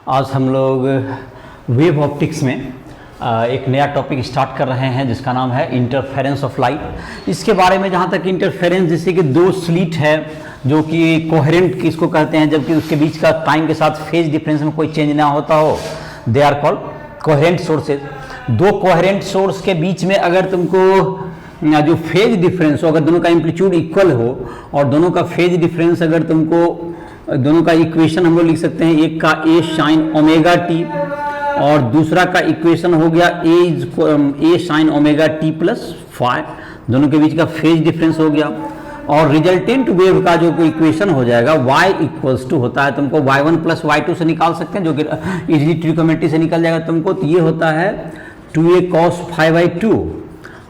आज हम लोग वेव ऑप्टिक्स में एक नया टॉपिक स्टार्ट कर रहे हैं जिसका नाम है इंटरफेरेंस ऑफ लाइट। इसके बारे में जहाँ तक इंटरफेरेंस, जैसे कि दो स्लिट है जो कि कोहेरेंट किसको कहते हैं, जबकि उसके बीच का टाइम के साथ फेज डिफरेंस में कोई चेंज ना होता हो, they are called coherent sources. दो कोहेरेंट सोर्स के बीच में अगर तुमको जो फेज डिफरेंस हो, अगर दोनों का एम्पलीट्यूड इक्वल हो और दोनों का फेज डिफरेंस अगर तुमको, दोनों का इक्वेशन हम लोग लिख सकते हैं, एक का ए साइन ओमेगा टी और दूसरा का इक्वेशन हो गया A sine omega T plus five, दोनों के बीच का फेज डिफरेंस हो गया। और रिजल्टेंट वेव का जो इक्वेशन हो जाएगा y इक्वल्स टू होता है, तुमको y1 प्लस y2 से निकाल सकते हैं, जो कि इजिली ट्रिकोमेट्री से निकल जाएगा तुमको। तो ये होता है 2a cos five by two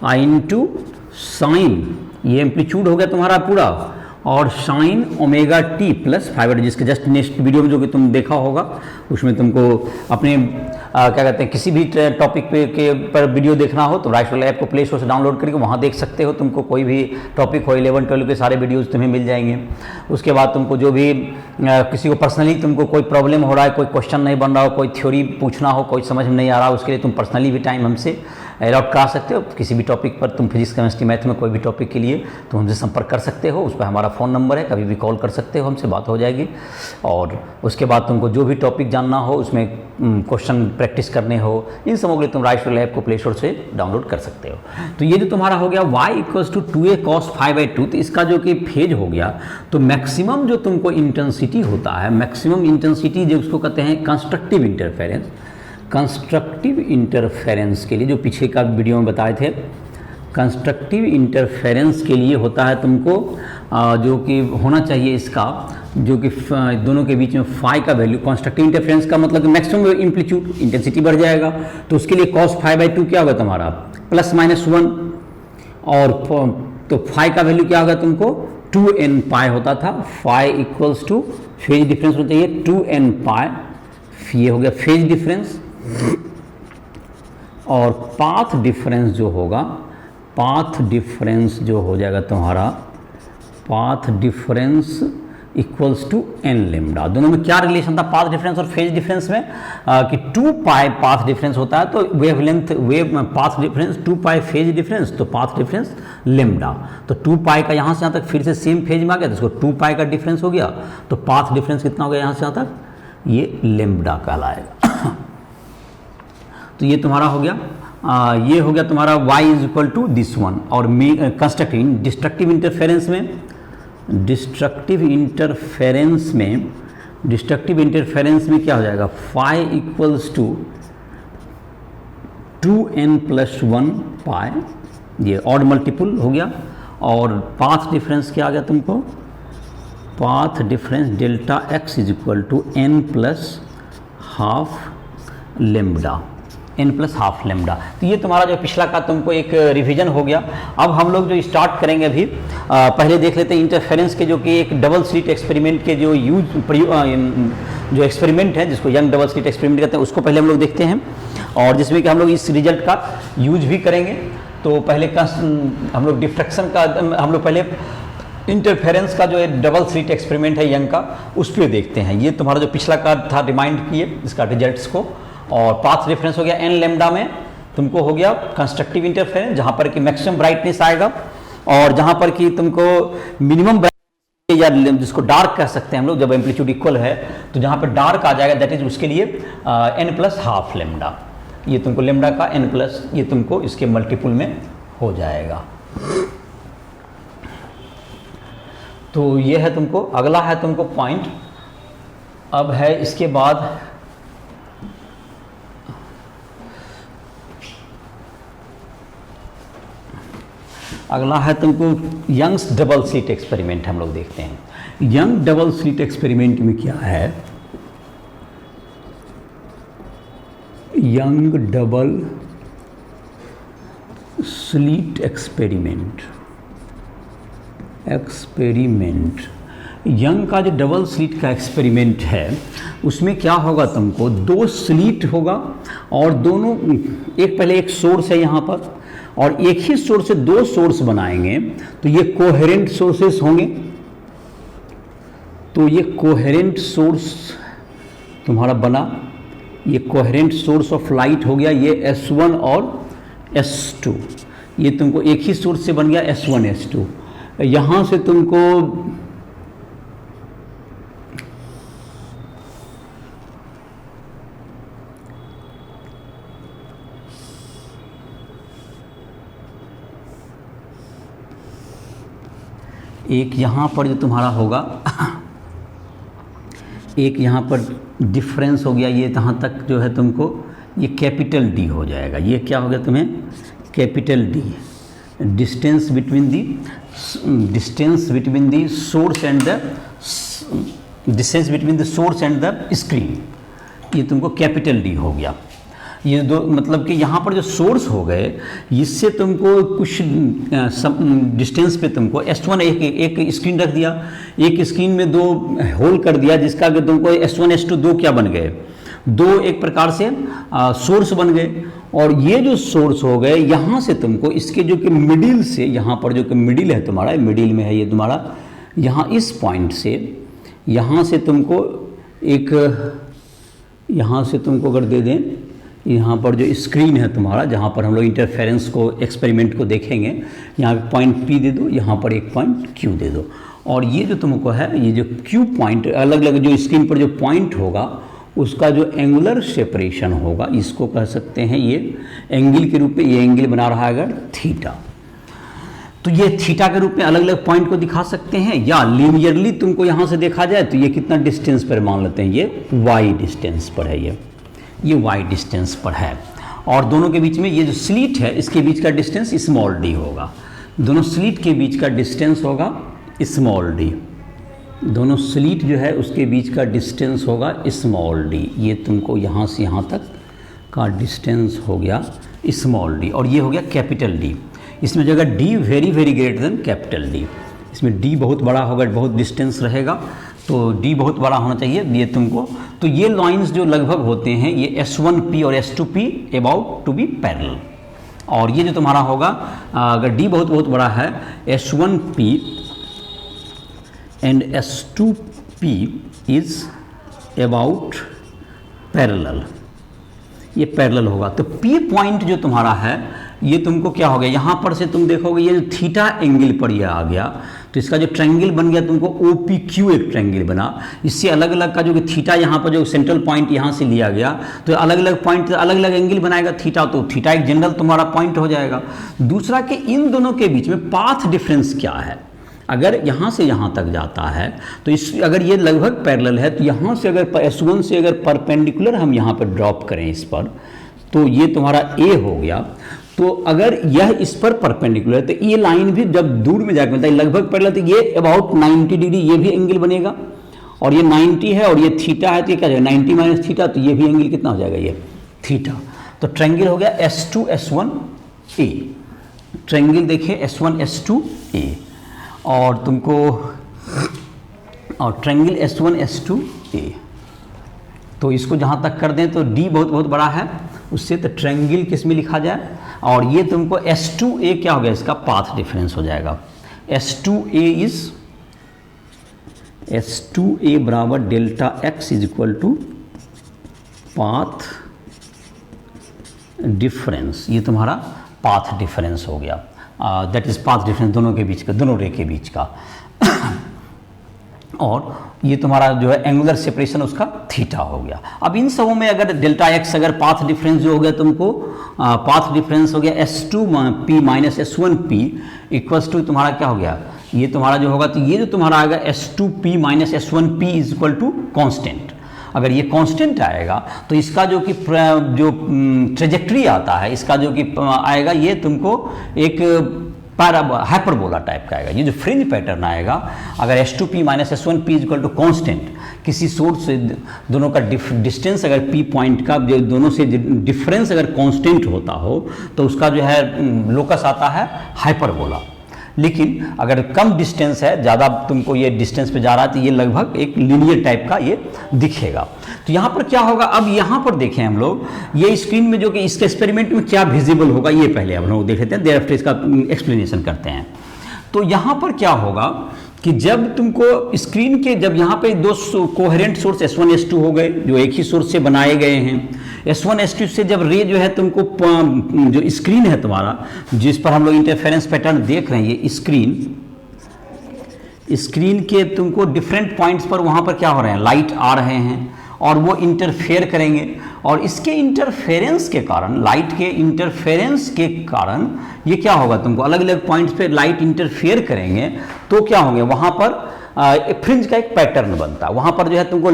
into sine, ये एम्पलीट्यूड हो गया तुम्हारा पूरा, और sign omega T plus five, जिसके जस्ट नेक्स्ट वीडियो में जो कि तुम देखा होगा उसमें तुमको अपने क्या कहते हैं किसी भी टॉपिक पर वीडियो देखना हो तो राइट ऐप को प्ले स्टोर से डाउनलोड करके वहाँ देख सकते हो। तुमको कोई भी टॉपिक हो 11, 12 के सारे वीडियोस तुम्हें मिल जाएंगे। उसके बाद तुमको जो भी किसी को पर्सनली तुमको कोई प्रॉब्लम हो रहा है, कोई क्वेश्चन नहीं बन रहा हो, कोई थ्योरी पूछना हो, कोई समझ में नहीं आ रहा, उसके लिए तुम पर्सनली भी टाइम हमसे अलॉट करा सकते हो। किसी भी टॉपिक पर तुम फिजिक्स, केमिस्ट्री, मैथ में कोई भी टॉपिक के लिए तुम हमसे संपर्क कर सकते हो। उस पर हमारा फ़ोन नंबर है, कभी भी कॉल कर सकते हो, हमसे बात हो जाएगी। और उसके बाद तुमको जो भी टॉपिक जानना हो, उसमें क्वेश्चन प्रैक्टिस करने हो, इन सबों के लिए तुम राइट ऐप को प्ले स्टोर से डाउनलोड कर सकते हो। तो ये जो तुम्हारा हो गया y equals to 2a cos five by two, तो इसका जो कि फेज हो गया, तो मैक्सिमम जो तुमको इंटेंसिटी होता है, मैक्सिमम इंटेंसिटी जो उसको कहते हैं कंस्ट्रक्टिव इंटरफेरेंस। कंस्ट्रक्टिव इंटरफेरेंस के लिए जो पीछे का वीडियो में बताए थे, कंस्ट्रक्टिव इंटरफेरेंस के लिए होता है तुमको जो कि होना चाहिए इसका, जो कि दोनों के बीच में फाई का वैल्यू, कंस्ट्रक्टिव इंटरफेरेंस का मतलब मैक्सिमम एम्पलीट्यूड, इंटेंसिटी बढ़ जाएगा, तो उसके लिए cos फाइव बाई टू क्या होगा तुम्हारा प्लस माइनस वन, और तो फाई का वैल्यू क्या होगा तुमको 2n पाई होता था। Phi equals to phase difference होना चाहिए 2n पाई, ये हो गया फेज डिफरेंस। और पाथ डिफरेंस जो होगा, पाथ डिफरेंस जो हो जाएगा तुम्हारा, path difference equals to N lambda. दोनों में क्या रिलेशन था पाथ डिफरेंस और फेज डिफरेंस में, कि 2 पाई पाथ डिफरेंस होता है, तो wavelength wave path difference 2 pi phase difference, तो पाथ डिफरेंस लेमडा। तो 2 पाई का यहाँ से यहाँ तक फिर से सेम फेज में आ गया, तो इसको 2 पाई का डिफरेंस हो गया, तो पाथ डिफरेंस कितना हो गया यहाँ से यहाँ तक, ये लेमडा कहलाएगा। तो ये तुम्हारा हो गया, ये हो गया तुम्हारा y is equal to this one. और कंस्ट्रक्टिव डिस्ट्रक्टिव इंटरफेरेंस में, डिस्ट्रक्टिव इंटरफेरेंस में क्या हो जाएगा, phi equals to 2n plus 1 pi, ये ऑड मल्टीपल हो गया। और पाथ डिफरेंस क्या आ गया तुमको, path difference delta x is equal to n plus half lambda, n plus half lambda. तो ये तुम्हारा जो पिछला का तुमको एक रिवीजन हो गया। अब हम लोग जो स्टार्ट करेंगे अभी, पहले देख लेते हैं इंटरफेरेंस के, जो कि एक डबल स्लिट एक्सपेरिमेंट के जो जो एक्सपेरिमेंट है, जिसको यंग डबल स्लिट एक्सपेरिमेंट कहते हैं, उसको पहले हम लोग देखते हैं, और जिसमें कि हम लोग इस रिजल्ट का यूज भी करेंगे। तो पहले हम लोग डिफ्रैक्शन का, हम लोग पहले इंटरफेरेंस का जो डबल स्लिट एक्सपेरिमेंट है यंग का, उस पर देखते हैं। ये तुम्हारा जो पिछला का था, रिमाइंड किए इसका रिजल्ट्स को। और पाथ डिफरेंस हो गया एन लेमडा में, तुमको हो गया कंस्ट्रक्टिव इंटरफेरेंस, जहाँ पर कि मैक्सिमम ब्राइटनेस आएगा, और जहाँ पर कि तुमको मिनिमम ब्राइटनेस, या जिसको डार्क कह सकते हैं हम लोग, जब एम्पलीट्यूड इक्वल है तो जहाँ पर डार्क आ जाएगा, दैट इज उसके लिए एन प्लस हाफ लेमडा। ये तुमको लेमडा का एन प्लस, ये तुमको इसके मल्टीपुल में हो जाएगा। तो ये है तुमको, अगला है तुमको पॉइंट। अब है इसके बाद अगला है तुमको यंग्स डबल स्लिट एक्सपेरिमेंट हम लोग देखते हैं। यंग डबल स्लिट एक्सपेरिमेंट में क्या है, young double slit experiment, young का जो डबल स्लिट का एक्सपेरिमेंट है, उसमें क्या होगा तुमको, 2 स्लिट होगा, और दोनों पहले एक सोर्स है यहाँ पर, और एक ही सोर्स से 2 सोर्स बनाएंगे, तो ये कोहेरेंट सोर्सेस होंगे। तो ये कोहेरेंट सोर्स तुम्हारा बना, ये कोहेरेंट सोर्स ऑफ लाइट हो गया, ये S1 और S2, ये तुमको एक ही सोर्स से बन गया S1 S2। यहाँ से तुमको एक यहाँ पर जो तुम्हारा होगा एक यहाँ पर डिफरेंस हो गया, ये यहाँ तक जो है तुमको ये कैपिटल D हो जाएगा। ये क्या हो गया तुम्हें, capital D, distance between the source and the screen, ये तुमको कैपिटल D हो गया। ये दो मतलब कि यहाँ पर जो सोर्स हो गए, इससे तुमको कुछ डिस्टेंस पे तुमको S1 एक स्क्रीन रख दिया, एक स्क्रीन में दो होल कर दिया, जिसका कि तुमको S1 S2 दो क्या बन गए, दो एक प्रकार से सोर्स बन गए। और ये जो सोर्स हो गए, यहाँ से तुमको इसके जो कि मिडिल से, यहाँ पर जो कि मिडिल है तुम्हारा, मिडिल में है ये तुम्हारा, यहाँ इस पॉइंट से, यहाँ से तुमको एक, यहाँ से तुमको अगर दे दें, यहाँ पर जो स्क्रीन है तुम्हारा, जहाँ पर हम लोग इंटरफेरेंस को, एक्सपेरिमेंट को देखेंगे, यहाँ पॉइंट P दे दो, यहाँ पर एक पॉइंट Q दे दो। और ये जो तुमको है, ये जो Q पॉइंट, अलग अलग जो स्क्रीन पर जो पॉइंट होगा, उसका जो एंगुलर सेपरेशन होगा, इसको कह सकते हैं ये एंगल के रूप में, ये एंगल बना रहा है अगर थीटा, तो ये थीटा के रूप में अलग अलग पॉइंट को दिखा सकते हैं। या लीनियरली तुमको यहाँ से देखा जाए तो ये कितना डिस्टेंस पर मान लेते हैं, ये y डिस्टेंस पर है, ये y डिस्टेंस पर है। और दोनों के बीच में ये जो स्लिट है, इसके बीच का डिस्टेंस स्मॉल d होगा, दोनों स्लिट के बीच का डिस्टेंस होगा स्मॉल d, दोनों स्लिट जो है उसके बीच का डिस्टेंस होगा स्मॉल d। ये तुमको यहाँ से यहाँ तक का डिस्टेंस हो गया स्मॉल d, और ये हो गया कैपिटल D। इसमें जो अगर D very very greater than capital D, इसमें D बहुत बड़ा होगा, बहुत डिस्टेंस रहेगा, तो D बहुत बड़ा होना चाहिए ये तुमको। तो ये लाइंस जो लगभग होते हैं, ये S1P और S2P about to be parallel. और ये जो तुम्हारा होगा, अगर D बहुत बड़ा है, S1P and S2P is about parallel, ये पैरेलल होगा। तो P पॉइंट जो तुम्हारा है, ये तुमको क्या हो गया, यहाँ पर से तुम देखोगे ये जो थीटा एंगल पर ये आ गया, तो इसका जो ट्रायंगल बन गया तुमको OPQ एक ट्रायंगल बना। इससे अलग अलग का जो कि थीटा यहाँ पर जो सेंट्रल पॉइंट यहाँ से लिया गया, तो अलग अलग पॉइंट अलग अलग एंगल बनाएगा थीटा, तो थीटा एक जनरल तुम्हारा पॉइंट हो जाएगा। दूसरा कि इन दोनों के बीच में पाथ डिफरेंस क्या है, अगर यहाँ से यहाँ तक जाता है तो इस, अगर ये लगभग पैरेलल है, तो यहाँ से अगर S1 से अगर परपेंडिकुलर हम यहाँ पर ड्रॉप करें इस पर, तो ये तुम्हारा A हो गया। तो अगर यह इस पर परपेंडिकुलर है, तो ये लाइन भी जब दूर में जाकर मिलता है लगभग पैरेलल, तो ये अबाउट 90 डिग्री ये भी एंगल बनेगा। और ये 90 है और ये थीटा है, तो ये क्या जाएगा 90 माइनस थीटा, तो ये भी एंगल कितना हो जाएगा, ये थीटा। तो ट्रायंगल हो गया S2 S1A, ट्रायंगल देखिए S1 S2A। और तुमको और ट्रायंगल S1 S2A, तो इसको जहाँ तक कर दें तो D बहुत बड़ा है उससे, तो ट्रायंगल किस में लिखा जाए, और ये तुमको S2A क्या हो गया, इसका पाथ डिफरेंस हो जाएगा। S2A बराबर delta x is equal to path difference, ये तुम्हारा पाथ डिफरेंस हो गया। दैट इज पाथ डिफरेंस दोनों के बीच का, दोनों रे के बीच का। और ये तुम्हारा जो है एंगुलर सेपरेशन उसका थीटा हो गया। अब इन सबों में अगर डेल्टा x, अगर पाथ डिफरेंस जो हो गया तुमको, पाथ डिफरेंस हो गया S2P minus S1P equals to तुम्हारा क्या हो गया, ये तुम्हारा जो होगा, तो ये जो तुम्हारा आएगा S2P minus S1P is equal to constant. अगर ये कांस्टेंट आएगा तो इसका जो कि जो ट्रेजेक्ट्री आता है, इसका जो कि आएगा, ये तुमको एक हाइपरबोला टाइप का आएगा। ये जो फ्रिंज पैटर्न आएगा, अगर S2P minus S1P is equal to constant, किसी सोर्स से दोनों का डिस्टेंस अगर P पॉइंट का जो दोनों से डिफरेंस अगर कांस्टेंट होता हो, तो उसका जो है लोकस आता है हाइपरबोला। लेकिन अगर कम डिस्टेंस है, ज़्यादा तुमको ये डिस्टेंस पे जा रहा है, तो ये लगभग एक लीनियर टाइप का ये दिखेगा। तो यहाँ पर क्या होगा, अब यहाँ पर देखें हम लोग, ये स्क्रीन में जो कि इसके एक्सपेरिमेंट में क्या विजिबल होगा, ये पहले हम लोग देख लेते हैं, देयर आफ्टर इसका एक्सप्लेनेशन करते हैं। तो यहाँ पर क्या होगा कि जब तुमको स्क्रीन के जब यहाँ पे दो कोहेरेंट सोर्स S1 S2 हो गए जो एक ही सोर्स से बनाए गए हैं, S1 S2 से जब रे जो है तुमको जो स्क्रीन है तुम्हारा जिस पर हम लोग इंटरफेरेंस पैटर्न देख रहे हैं, ये स्क्रीन के तुमको डिफरेंट पॉइंट्स पर वहाँ पर क्या हो रहे हैं, लाइट आ रहे हैं और वो इंटरफेयर करेंगे, और इसके इंटरफेरेंस के कारण, लाइट के इंटरफेरेंस के कारण ये क्या होगा, तुमको अलग अलग पॉइंट्स पे लाइट इंटरफेयर करेंगे तो क्या होंगे, वहाँ पर फ्रिंज का एक पैटर्न बनता है, वहाँ पर जो है तुमको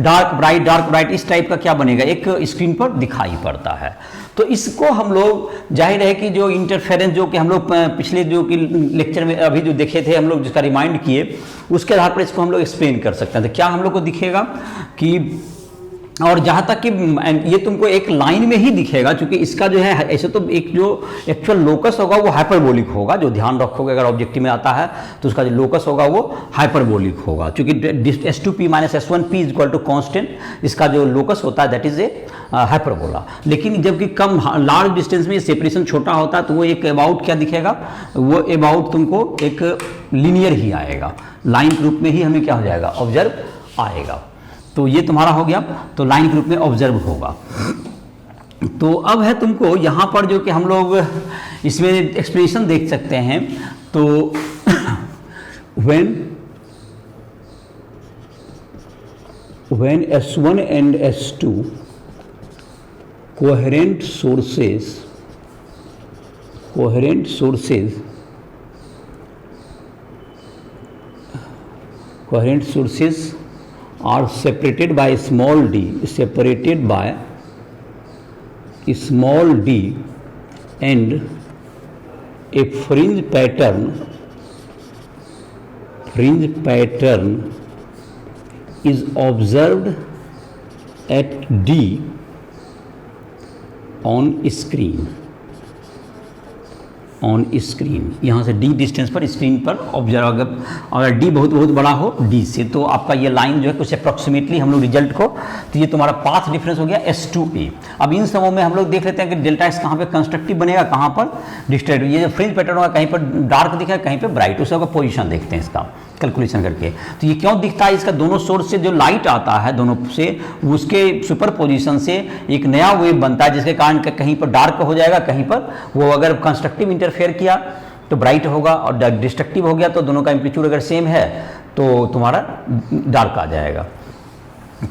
डार्क ब्राइट इस टाइप का क्या बनेगा, एक स्क्रीन पर दिखाई पड़ता है। तो इसको हम लोग जाहिर है कि जो इंटरफेरेंस जो कि हम लोग पिछले जो कि लेक्चर में अभी जो देखे थे हम लोग, जिसका रिमाइंड किए, उसके आधार पर इसको हम लोग एक्सप्लेन कर सकते हैं। तो क्या हम लोग को दिखेगा कि, और जहाँ तक कि ये तुमको एक लाइन में ही दिखेगा, क्योंकि इसका जो है ऐसे तो एक जो एक्चुअल लोकस होगा वो हाइपरबोलिक होगा, जो ध्यान रखोगे अगर ऑब्जेक्टिव में आता है तो उसका जो लोकस होगा वो हाइपरबोलिक होगा, क्योंकि S2P minus S1P is equal to constant, इसका जो लोकस होता है दैट इज ए हाइपरबोला। लेकिन जबकि कम लार्ज डिस्टेंस में सेपरेशन छोटा होता है तो वो एक अबाउट क्या दिखेगा, वो अबाउट तुमको एक लीनियर ही आएगा, लाइन के रूप में ही हमें क्या हो जाएगा, ऑब्जर्व आएगा। तो ये तुम्हारा हो गया, तो लाइन के रूप में ऑब्जर्व होगा। तो अब है तुमको यहाँ पर जो कि हम लोग इसमें एक्सप्रेशन देख सकते हैं, तो when S1 and S2 coherent sources are separated by small d, and a fringe pattern is observed at D on screen, यहाँ से D डिस्टेंस पर स्क्रीन पर ऑब्जर्व, अगर D बहुत बड़ा हो D से, तो आपका ये लाइन जो है कुछ अप्रॉक्सीमेटली हम लोग रिजल्ट को, तो ये तुम्हारा पाथ डिफरेंस हो गया S2A। अब इन समों में हम लोग देख लेते हैं कि डेल्टा एक्स कहाँ पे कंस्ट्रक्टिव बनेगा, कहाँ पर डिस्ट्रक्टिव। ये जो फ्रिंज पैटर्न होगा कहीं पर डार्क दिखेगा कहीं पर ब्राइट, उसका पोजिशन देखते हैं इसका कैलकुलेशन करके। तो ये क्यों दिखता है, इसका दोनों सोर्स से जो लाइट आता है दोनों से, उसके सुपर पोजिशन से एक नया वेव बनता है, जिसके कारण कहीं पर डार्क हो जाएगा, कहीं पर वो अगर कंस्ट्रक्टिव इंटरफेयर किया तो ब्राइट होगा, और डिस्ट्रक्टिव हो गया तो दोनों का एम्पलीट्यूड अगर सेम है तो तुम्हारा डार्क आ जाएगा।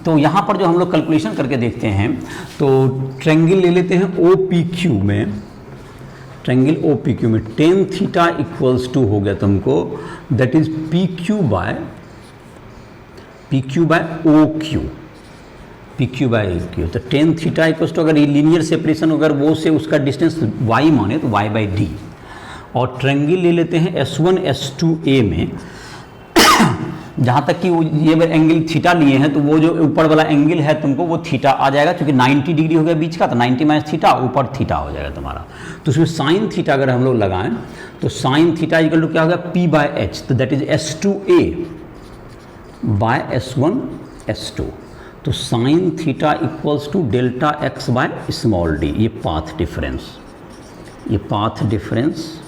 तो यहाँ पर जो हम लोग कैलकुलेशन करके देखते हैं, तो ट्रायंगल ले लेते हैं OPQ में, ट्रायंगल OPQ में tan थीटा इक्वल्स टू हो गया तुमको, that is PQ by OQ, तो tan थीटा इक्वल्स टू, अगर ये लीनियर सेपरेशन अगर वो से उसका डिस्टेंस y माने तो y बाई डी। और ट्रायंगल ले लेते हैं S1 S2A में, जहाँ तक कि ये एंगल थीटा लिए हैं तो वो जो ऊपर वाला एंगल है तुमको वो थीटा आ जाएगा, क्योंकि 90 डिग्री हो गया बीच का, तो 90 माइनस थीटा ऊपर थीटा हो जाएगा तुम्हारा। तो उसमें साइन थीटा अगर हम लोग लगाएं तो साइन थीटा इक्वल टू क्या होगा, P बाय H, तो that is S2A by S1 S2। तो sine theta equals to delta X by small D, ये path difference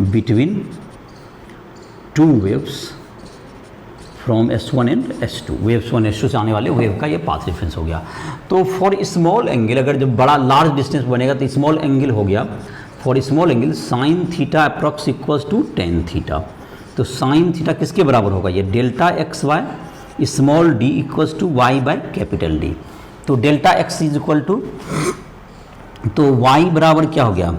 between two waves from S1 and S2, waves 1 S2 से आने वाले wave का ये पाथ डिफरेंस हो गया। तो फॉर स्मॉल एंगल, अगर जब बड़ा लार्ज डिस्टेंस बनेगा तो स्मॉल एंगल हो गया, for small angle sine theta approx equals to tan theta. तो साइन थीटा किसके बराबर होगा, ये delta X by small D equals to Y by capital D. तो delta X is equal to, तो वाई बराबर क्या हो गया,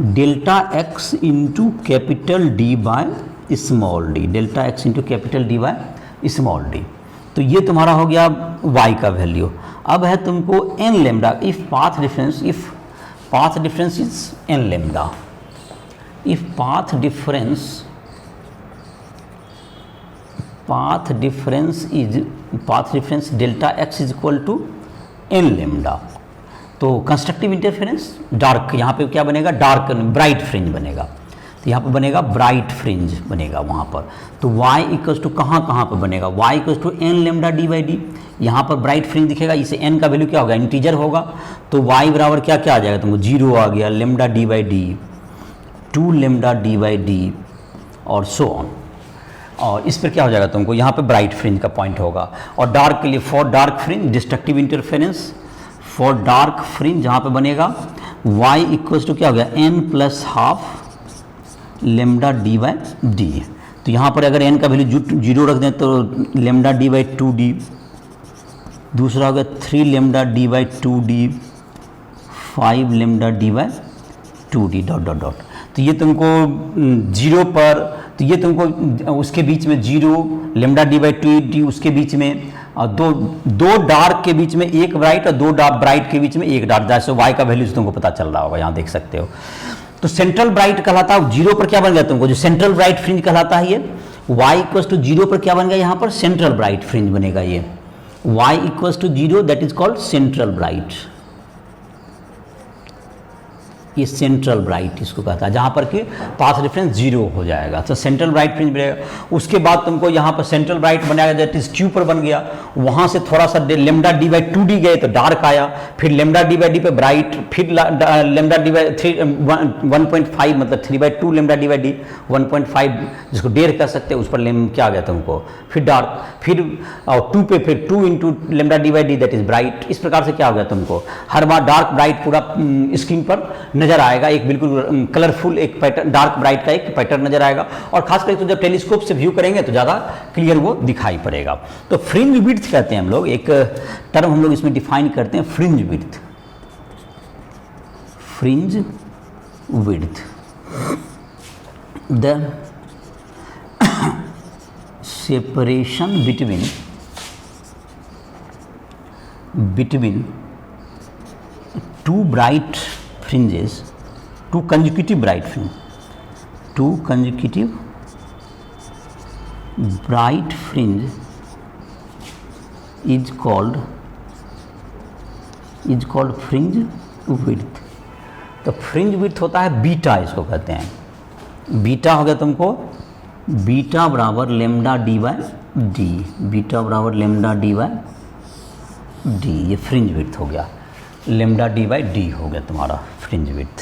delta X into capital D by small D, delta X into capital D by small D. तो ये तुम्हारा हो गया y का वैल्यू। अब है तुमको n lambda, if path difference is n lambda, if path difference delta X is equal to n lambda, तो कंस्ट्रक्टिव इंटरफेरेंस डार्क, यहाँ पे क्या बनेगा, डार्क ब्राइट फ्रिंज बनेगा, तो यहाँ पर बनेगा ब्राइट फ्रिंज बनेगा वहाँ पर। तो y इक्वल्स टू कहाँ पर बनेगा, y equals to n lambda D by D, यहाँ पर ब्राइट फ्रिंज दिखेगा, इसे n का वैल्यू क्या होगा, इंटीजर होगा, तो y बराबर क्या आ जाएगा तुमको, 0 आ गया, lambda D by D, 2 lambda D by D और सो ऑन। और इस पर क्या हो जाएगा तुमको, यहाँ पे ब्राइट फ्रिंज का पॉइंट होगा। और डार्क के लिए for dark fringe destructive interference for dark fringe जहाँ पे बनेगा y इक्वल्स टू क्या हो गया n plus half lambda D by D. तो यहाँ पर अगर n का वैल्यू 0 रख दें तो लेमडा डी बाई 2d, दूसरा हो गया 3 lambda D by 2d, 5 lambda D by 2d dot dot dot. तो ये तुमको 0 पर, तो ये तुमको उसके बीच में 0 लेमडा डी बाई 2d उसके बीच में, और दो डार्क के बीच में एक ब्राइट और दो ब्राइट के बीच में एक डार्क, जैसे y का वैल्यू तुमको पता चल रहा होगा, यहाँ देख सकते हो। तो सेंट्रल ब्राइट कहलाता है 0 पर क्या बन गया तुमको, जो सेंट्रल ब्राइट फ्रिंज कहलाता है ये y इक्वल्स टू 0 पर क्या बन गया, यहाँ पर सेंट्रल ब्राइट फ्रिंज बनेगा। ये y equals to 0 that is called central bright, ये सेंट्रल ब्राइट इसको कहता है, जहाँ पर कि पाथ रेफरेंस 0 हो जाएगा तो सेंट्रल ब्राइट फ्रिंज बनेगा। उसके बाद तुमको यहाँ पर सेंट्रल ब्राइट बनाएगा दैट इज Q पर बन गया, वहाँ से थोड़ा सा लेमडा डी बाई 2d गए तो डार्क आया, फिर लेमडा डी बाई डी पे ब्राइट, फिर लेमडा डी बाई 1.5 मतलब 3/2 लेमडा डी बाई डी 1.5 जिसको 1.5 कह सकते हैं, उस पर क्या आ गया तुमको, फिर डार्क, फिर 2 पे फिर 2 into lambda D by D that is bright. इस प्रकार से क्या हो गया तुमको, हर बार डार्क ब्राइट पूरा स्क्रीन पर नजर आएगा, एक बिल्कुल कलरफुल एक पैटर्न, डार्क ब्राइट का एक पैटर्न नजर आएगा। और खास करके तो जब टेलीस्कोप से व्यू करेंगे तो ज़्यादा क्लियर वो दिखाई पड़ेगा। तो फ्रिंज विड्थ कहते हैं हम लोग, एक टर्म हम लोग इसमें डिफाइन करते हैं, fringe width. Fringe width the separation between two bright fringes, two consecutive bright fringe, two consecutive bright fringe is called fringe width। तो फ्रिंज विड्थ होता है बीटा, इसको कहते हैं। बीटा हो गया तुमको, बीटा बराबर lambda D by D, beta बराबर लेमडा डी बाई डी, ये फ्रिंज विड्थ हो गया, लेमडा डी बाई डी हो गया तुम्हारा फ्रिंज विड्थ।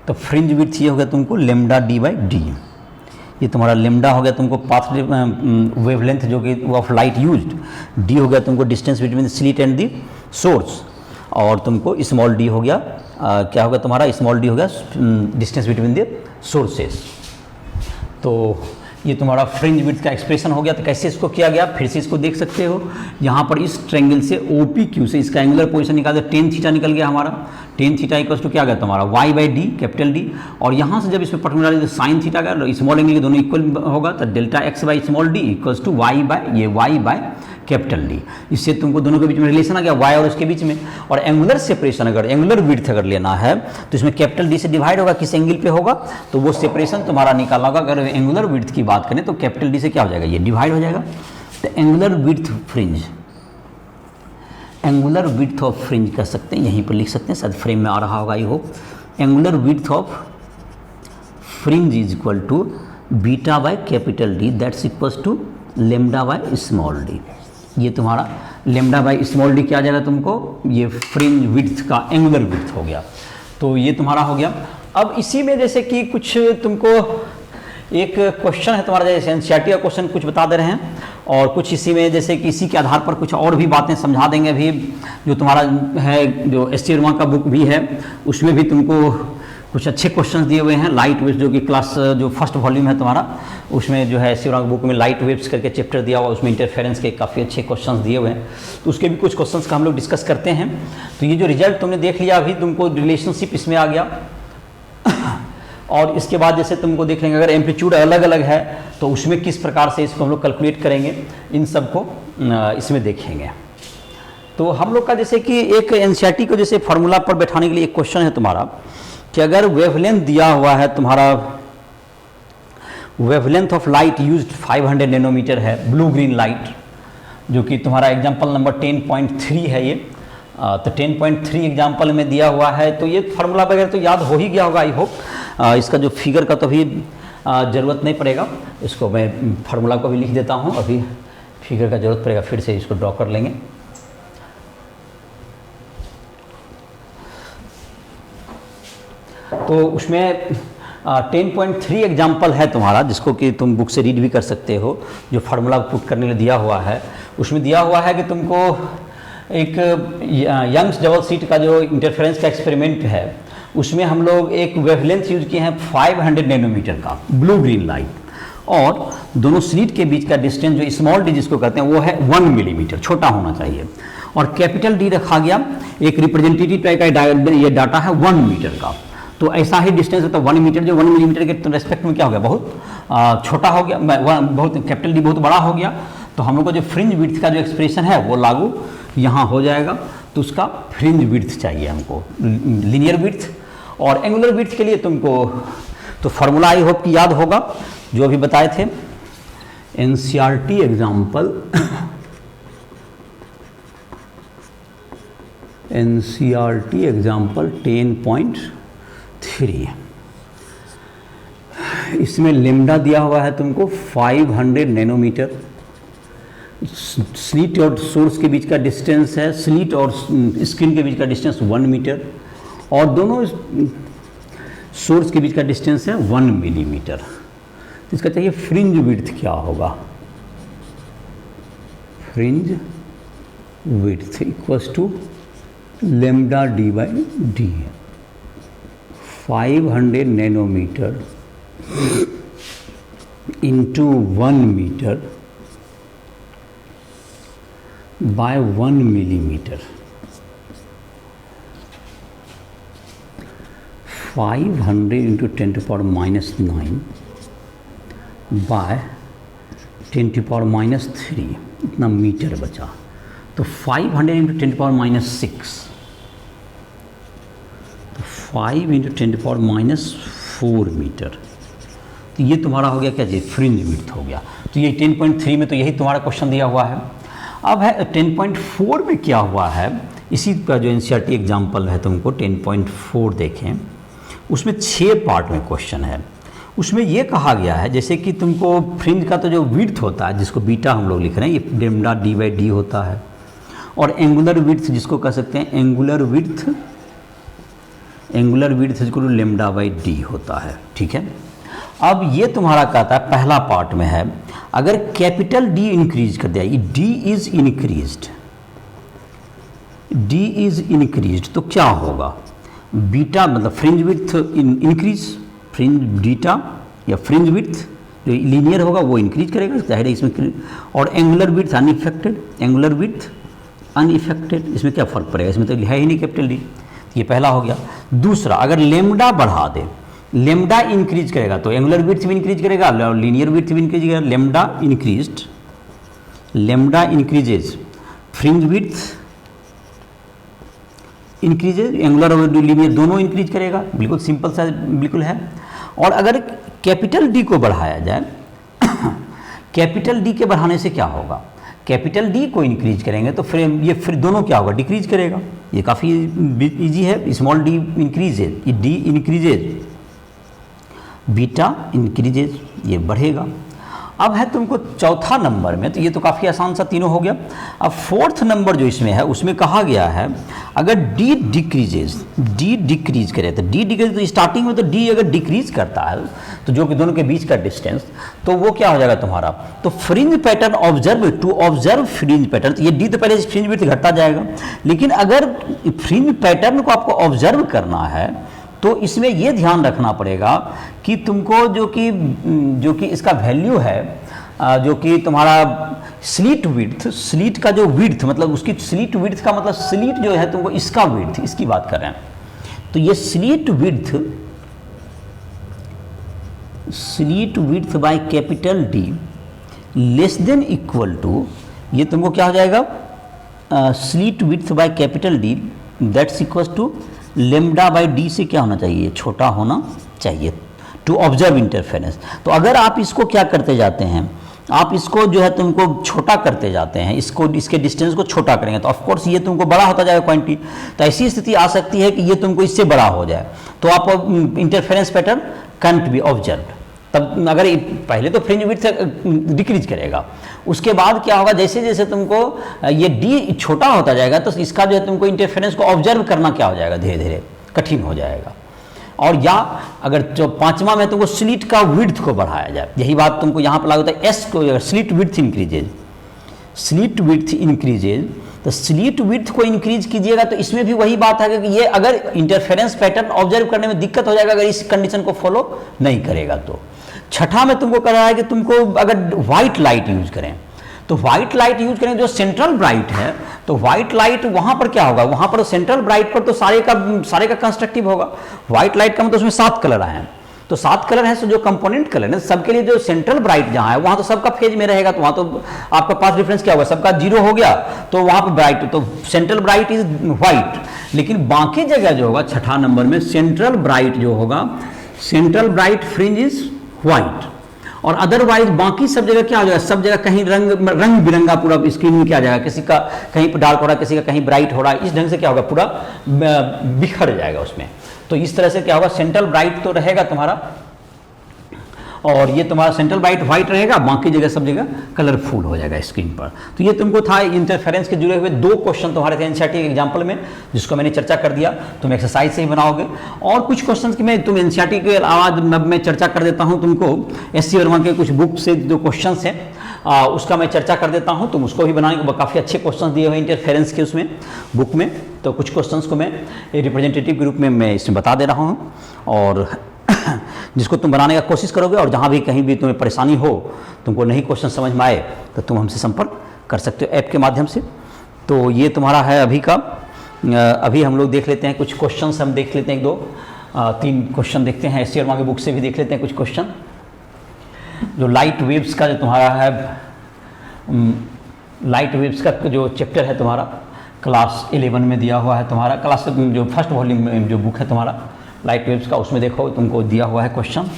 तो फ्रिंज विड्थ ये हो गया तुमको लेमडा डी बाई डी, ये तुम्हारा लेमडा हो गया तुमको पाथ वेवलेंथ जो कि ऑफ लाइट यूज्ड, डी हो गया तुमको distance between slit and the source, और तुमको स्मॉल डी हो गया क्या हो गया तुम्हारा, स्मॉल डी हो गया डिस्टेंस बिटवीन द सोर्सेस। तो ये तुम्हारा फ्रिंज विड्थ का एक्सप्रेशन हो गया। तो कैसे इसको किया गया, फिर से इसको देख सकते हो, यहाँ पर इस ट्रायंगल से OPQ से इसका एंगुलर पोजीशन निकाल दिया, टेन थीटा निकल गया हमारा, टेन थीटा इक्वल्स टू क्या गया तुम्हारा y by D capital D, और यहाँ से जब इसमें पर्टिकुलर डालेंगे तो साइन थीटा का स्मॉल एंगल के दोनों इक्वल होगा, तो delta x by small D equals to y by capital D. इससे तुमको दोनों के बीच में रिलेशन आ गया y और उसके बीच में। और एंगुलर सेपरेशन अगर एंगुलर विड्थ अगर लेना है तो इसमें कैपिटल डी से डिवाइड होगा, किस एंगल पे होगा तो वो सेपरेशन तुम्हारा निकालना होगा। अगर एंगुलर विड्थ की बात करें तो कैपिटल डी से क्या हो जाएगा, ये डिवाइड हो जाएगा। तो angular width fringe, angular width of fringe कह सकते हैं, यहीं पर लिख सकते हैं, शायद फ्रेम में आ रहा होगा, I hope. Angular width of fringe is equal to beta by capital D that's equals to lambda by small D. ये तुम्हारा लेमडा बाय स्मॉल डी क्या आ जाएगा तुमको, ये फ्रिंज विड्थ का एंगुलर विड्थ हो गया। तो ये तुम्हारा हो गया। अब इसी में जैसे कि कुछ तुमको एक क्वेश्चन है तुम्हारा, जैसे एनसीईआरटी का क्वेश्चन कुछ बता दे रहे हैं, और कुछ इसी में जैसे कि इसी के आधार पर कुछ और भी बातें समझा देंगे। अभी जो तुम्हारा है, जो एस टी वर्मा का बुक भी है, उसमें भी तुमको कुछ अच्छे क्वेश्चंस दिए हुए हैं। लाइट वेव्स जो कि क्लास जो फर्स्ट वॉल्यूम है तुम्हारा, उसमें जो है एस टी वर्मा बुक में लाइट वेव्स करके चैप्टर दिया हुआ, उसमें इंटरफेरेंस के काफ़ी अच्छे क्वेश्चंस दिए हुए हैं। तो उसके भी कुछ क्वेश्चंस का हम लोग डिस्कस करते हैं। तो ये जो रिजल्ट तुमने देख लिया, अभी तुमको रिलेशनशिप इसमें आ गया। और इसके बाद जैसे तुमको देख लेंगे, अगर एम्पलीट्यूड अलग अलग है तो उसमें किस प्रकार से इसको हम लोग कैलकुलेट करेंगे, इन सब को इसमें देखेंगे। तो हम लोग का जैसे कि एक एनसीईआरटी को जैसे फार्मूला पर बैठाने के लिए एक क्वेश्चन है तुम्हारा कि अगर वेवलेंथ दिया हुआ है तुम्हारा, wavelength of light used 500 nanometre है, ब्लू ग्रीन लाइट, जो कि तुम्हारा एग्जाम्पल नंबर 10.3 है ये। तो 10.3 एग्जाम्पल में दिया हुआ है। तो ये फार्मूला वगैरह तो याद हो ही गया होगा, आई होप। इसका जो फिगर का तो अभी ज़रूरत नहीं पड़ेगा, इसको मैं फार्मूला को भी लिख देता हूँ, अभी फिगर का ज़रूरत पड़ेगा, फिर से इसको ड्रॉ कर लेंगे। तो उसमें 10.3 एग्जाम्पल है तुम्हारा, जिसको कि तुम बुक से रीड भी कर सकते हो, जो फार्मूला पुट करने के लिए दिया हुआ है। उसमें दिया हुआ है कि तुमको एक यंग्स डबल स्लिट का जो इंटरफेरेंस का एक्सपेरिमेंट है, उसमें हम लोग एक वेवलेंथ यूज किए हैं 500 नैनोमीटर का ब्लू ग्रीन लाइट, और दोनों स्लिट के बीच का डिस्टेंस जो स्मॉल डी जिसको कहते हैं वो है 1 मिलीमीटर, छोटा होना चाहिए, और कैपिटल डी रखा गया एक रिप्रेजेंटेटिव टाइप का ये डाटा है 1 मीटर का। तो ऐसा ही डिस्टेंस है तो 1 मीटर जो 1 मिलीमीटर के रेस्पेक्ट में क्या हो गया, बहुत छोटा हो गया, बहुत कैपिटल डी बहुत बड़ा हो गया। तो हम लोग को जो फ्रिंज विड्थ का जो एक्सप्रेशन है वो लागू यहाँ हो जाएगा। तो उसका फ्रिंज विड्थ चाहिए हमको, लीनियर विड्थ। और एंगुलर विड्थ के लिए तुमको तो फार्मूला आई होप कि याद होगा, जो अभी बताए थे, एनसीईआरटी एग्जाम्पल एनसीईआरटी एग्जाम्पल 10.3। इसमें लेमडा दिया हुआ है तुमको 500 नैनोमीटर, स्लिट और सोर्स के बीच का डिस्टेंस है, स्लिट और स्क्रीन के बीच का डिस्टेंस 1 मीटर, और दोनों सोर्स के बीच का डिस्टेंस है 1 मिलीमीटर। इसका चाहिए फ्रिंज विड्थ क्या होगा, fringe width equals to lambda D by D, 500 nanometre into 1 metre by 1 millimetre, 500 into 10⁻⁹ by 10⁻³ इतना मीटर बचा। तो 500 इंटू 10⁻⁶, तो 5 इंटू 10⁻⁴ मीटर। तो ये तुम्हारा हो गया क्या जी, फ्रिंज विड्थ हो गया। तो ये 10.3 में तो यही तुम्हारा क्वेश्चन दिया हुआ है। अब है 10.4 में क्या हुआ है, इसी का जो एनसीईआरटी एग्जाम्पल है तुमको 10.4 देखें, उसमें 6 पार्ट में क्वेश्चन है। उसमें ये कहा गया है जैसे कि तुमको फ्रिंज का तो जो विड्थ होता है, जिसको बीटा हम लोग लिख रहे हैं, ये लेमडा डी बाई डी होता है, और एंगुलर विड्थ जिसको कह सकते हैं एंगुलर विड्थ जिसको लेमडा बाई डी होता है। ठीक है, अब ये तुम्हारा कहता है पहला पार्ट में है, अगर कैपिटल डी इंक्रीज कर दिया, ये डी इज इंक्रीज्ड तो क्या होगा, बीटा मतलब fringe width increase, fringe beta या फ्रिंज विड्थ जो लीनियर होगा वो इंक्रीज करेगा, जाहिर है इसमें, और एंगुलर विड्थ अनइफेक्टेड, इसमें क्या फ़र्क पड़ेगा, इसमें तो है ही नहीं कैपिटल डी। ये पहला हो गया। दूसरा, अगर लेमडा बढ़ा दे, लेमडा इंक्रीज करेगा तो एंगुलर विड्थ भी इंक्रीज करेगा और लीनियर विड्थ भी इंक्रीज करेगा। Lambda increases, fringe width increases, angular और लीनियर दोनों इंक्रीज करेगा, बिल्कुल सिंपल सा बिल्कुल है। और अगर कैपिटल डी को बढ़ाया जाए कैपिटल डी के बढ़ाने से क्या होगा, कैपिटल डी को इंक्रीज करेंगे तो फिर दोनों क्या होगा, डिक्रीज करेगा। ये काफ़ी इजी है, स्मॉल डी इंक्रीजेज, ये डी इंक्रीजेज, बीटा इंक्रीजेज, ये बढ़ेगा। अब है तुमको चौथा नंबर में, तो ये तो काफ़ी आसान सा तीनों हो गया। अब फोर्थ नंबर जो इसमें है उसमें कहा गया है अगर डी डिक्रीज करे, तो डी डिक्रीज, तो स्टार्टिंग में तो डी अगर डिक्रीज करता है तो जो कि दोनों के बीच का डिस्टेंस, तो वो क्या हो जाएगा तुम्हारा, तो fringe pattern observe fringe pattern, तो ये डी तो पहले फ्रिंज विड्थ घटता जाएगा, लेकिन अगर फ्रिंज पैटर्न को आपको ऑब्जर्व करना है तो इसमें यह ध्यान रखना पड़ेगा कि तुमको जो कि इसका वैल्यू है, जो कि तुम्हारा स्लीट का जो विड्थ, मतलब उसकी स्लीट विड्थ का मतलब स्लीट जो है तुमको इसका विड्थ, इसकी बात कर रहे हैं, तो ये slit width by capital D less than equal to, ये तुमको क्या हो जाएगा, slit width by capital D that's equal to lambda by D से क्या होना चाहिए, छोटा होना चाहिए, टू ऑब्जर्व इंटरफेरेंस। तो अगर आप इसको क्या करते जाते हैं, आप इसको जो है तुमको छोटा करते जाते हैं, इसके डिस्टेंस को छोटा करेंगे तो ऑफकोर्स ये तुमको बड़ा होता जाएगा क्वांटिटी। तो ऐसी स्थिति आ सकती है कि ये तुमको इससे बड़ा हो जाए, तो आप interference pattern cantt B observe. तब अगर पहले तो फ्रिंज विड्थ डिक्रीज करेगा, उसके बाद क्या होगा, जैसे जैसे तुमको ये डी छोटा होता जाएगा तो इसका जो है तुमको इंटरफेरेंस को ऑब्जर्व करना क्या हो जाएगा, धीरे धीरे कठिन हो जाएगा। और या अगर जो पांचवा में तुमको स्लिट का विड्थ को बढ़ाया जाए, यही बात तुमको यहाँ पर लागू होता है। एस को slit width increases, slit width increases, तो स्लिट विड्थ को इंक्रीज कीजिएगा तो इसमें भी वही बात है कि ये अगर इंटरफेरेंस पैटर्न ऑब्जर्व करने में दिक्कत हो जाएगा अगर इस कंडीशन को फॉलो नहीं करेगा तो। छठा में तुमको कह रहा है कि तुमको अगर व्हाइट लाइट यूज करें तो व्हाइट लाइट यूज करें जो सेंट्रल ब्राइट है, तो व्हाइट लाइट वहां पर क्या होगा, वहां पर सेंट्रल ब्राइट पर तो सारे का कंस्ट्रक्टिव होगा। व्हाइट लाइट का मतलब उसमें 7 कलर आए हैं, तो 7 कलर है, तो जो कंपोनेंट कलर है सबके लिए जो सेंट्रल ब्राइट जहां है वहां तो सबका फेज में रहेगा, तो वहां तो आपका पास डिफरेंस क्या होगा, सबका 0 हो गया, तो वहां पर ब्राइट, तो सेंट्रल ब्राइट इज व्हाइट। लेकिन बाकी जगह जो होगा छठा नंबर में सेंट्रल ब्राइट जो होगा, central bright fringe is white, और अदरवाइज बाकी सब जगह क्या हो जाएगा, सब जगह कहीं रंग बिरंगा पूरा स्क्रीन में क्या जाएगा, किसी का कहीं पर डार्क हो रहा है, किसी का कहीं ब्राइट हो रहा है, इस ढंग से क्या होगा पूरा बिखर जाएगा उसमें। तो इस तरह से क्या होगा, सेंट्रल ब्राइट तो रहेगा तुम्हारा, और ये तुम्हारा सेंट्रल ब्राइट व्हाइट रहेगा, बाकी जगह सब जगह कलरफुल हो जाएगा स्क्रीन पर। तो ये तुमको था इंटरफेरेंस के जुड़े हुए 2 क्वेश्चन तुम्हारे थे एनसीईआरटी के एग्जाम्पल में, जिसको मैंने चर्चा कर दिया, तुम एक्सरसाइज से ही बनाओगे। और कुछ क्वेश्चन की मैं तुम एनसीईआरटी के आवाज में चर्चा कर देता हूँ, तुमको एससी वर्मा के कुछ बुक से जो क्वेश्चन हैं उसका मैं चर्चा कर देता हूँ, तुम उसको भी बनाने, काफ़ी अच्छे क्वेश्चन दिए हुए इंटरफेरेंस के उसमें बुक में। तो कुछ क्वेश्चंस को मैं रिप्रेजेंटेटिव के रूप में मैं इसमें बता दे रहा हूँ, और जिसको तुम बनाने का कोशिश करोगे, और जहाँ भी कहीं भी तुम्हें परेशानी हो, तुमको नहीं क्वेश्चन समझ में आए, तो तुम हमसे संपर्क कर सकते हो ऐप के माध्यम से। तो ये तुम्हारा है अभी का। अभी हम लोग देख लेते हैं कुछ क्वेश्चन, हम देख लेते हैं 1-2-3 क्वेश्चन देखते हैं, एससी वर्मा की बुक से भी देख लेते हैं कुछ क्वेश्चन। जो लाइट वेव्स का जो तुम्हारा है, लाइट वेव्स का जो चैप्टर है तुम्हारा क्लास 11 में दिया हुआ है, तुम्हारा क्लास जो फर्स्ट वॉल्यूम में जो बुक है तुम्हारा लाइट वेव्स का, उसमें देखो तुमको दिया हुआ है क्वेश्चन।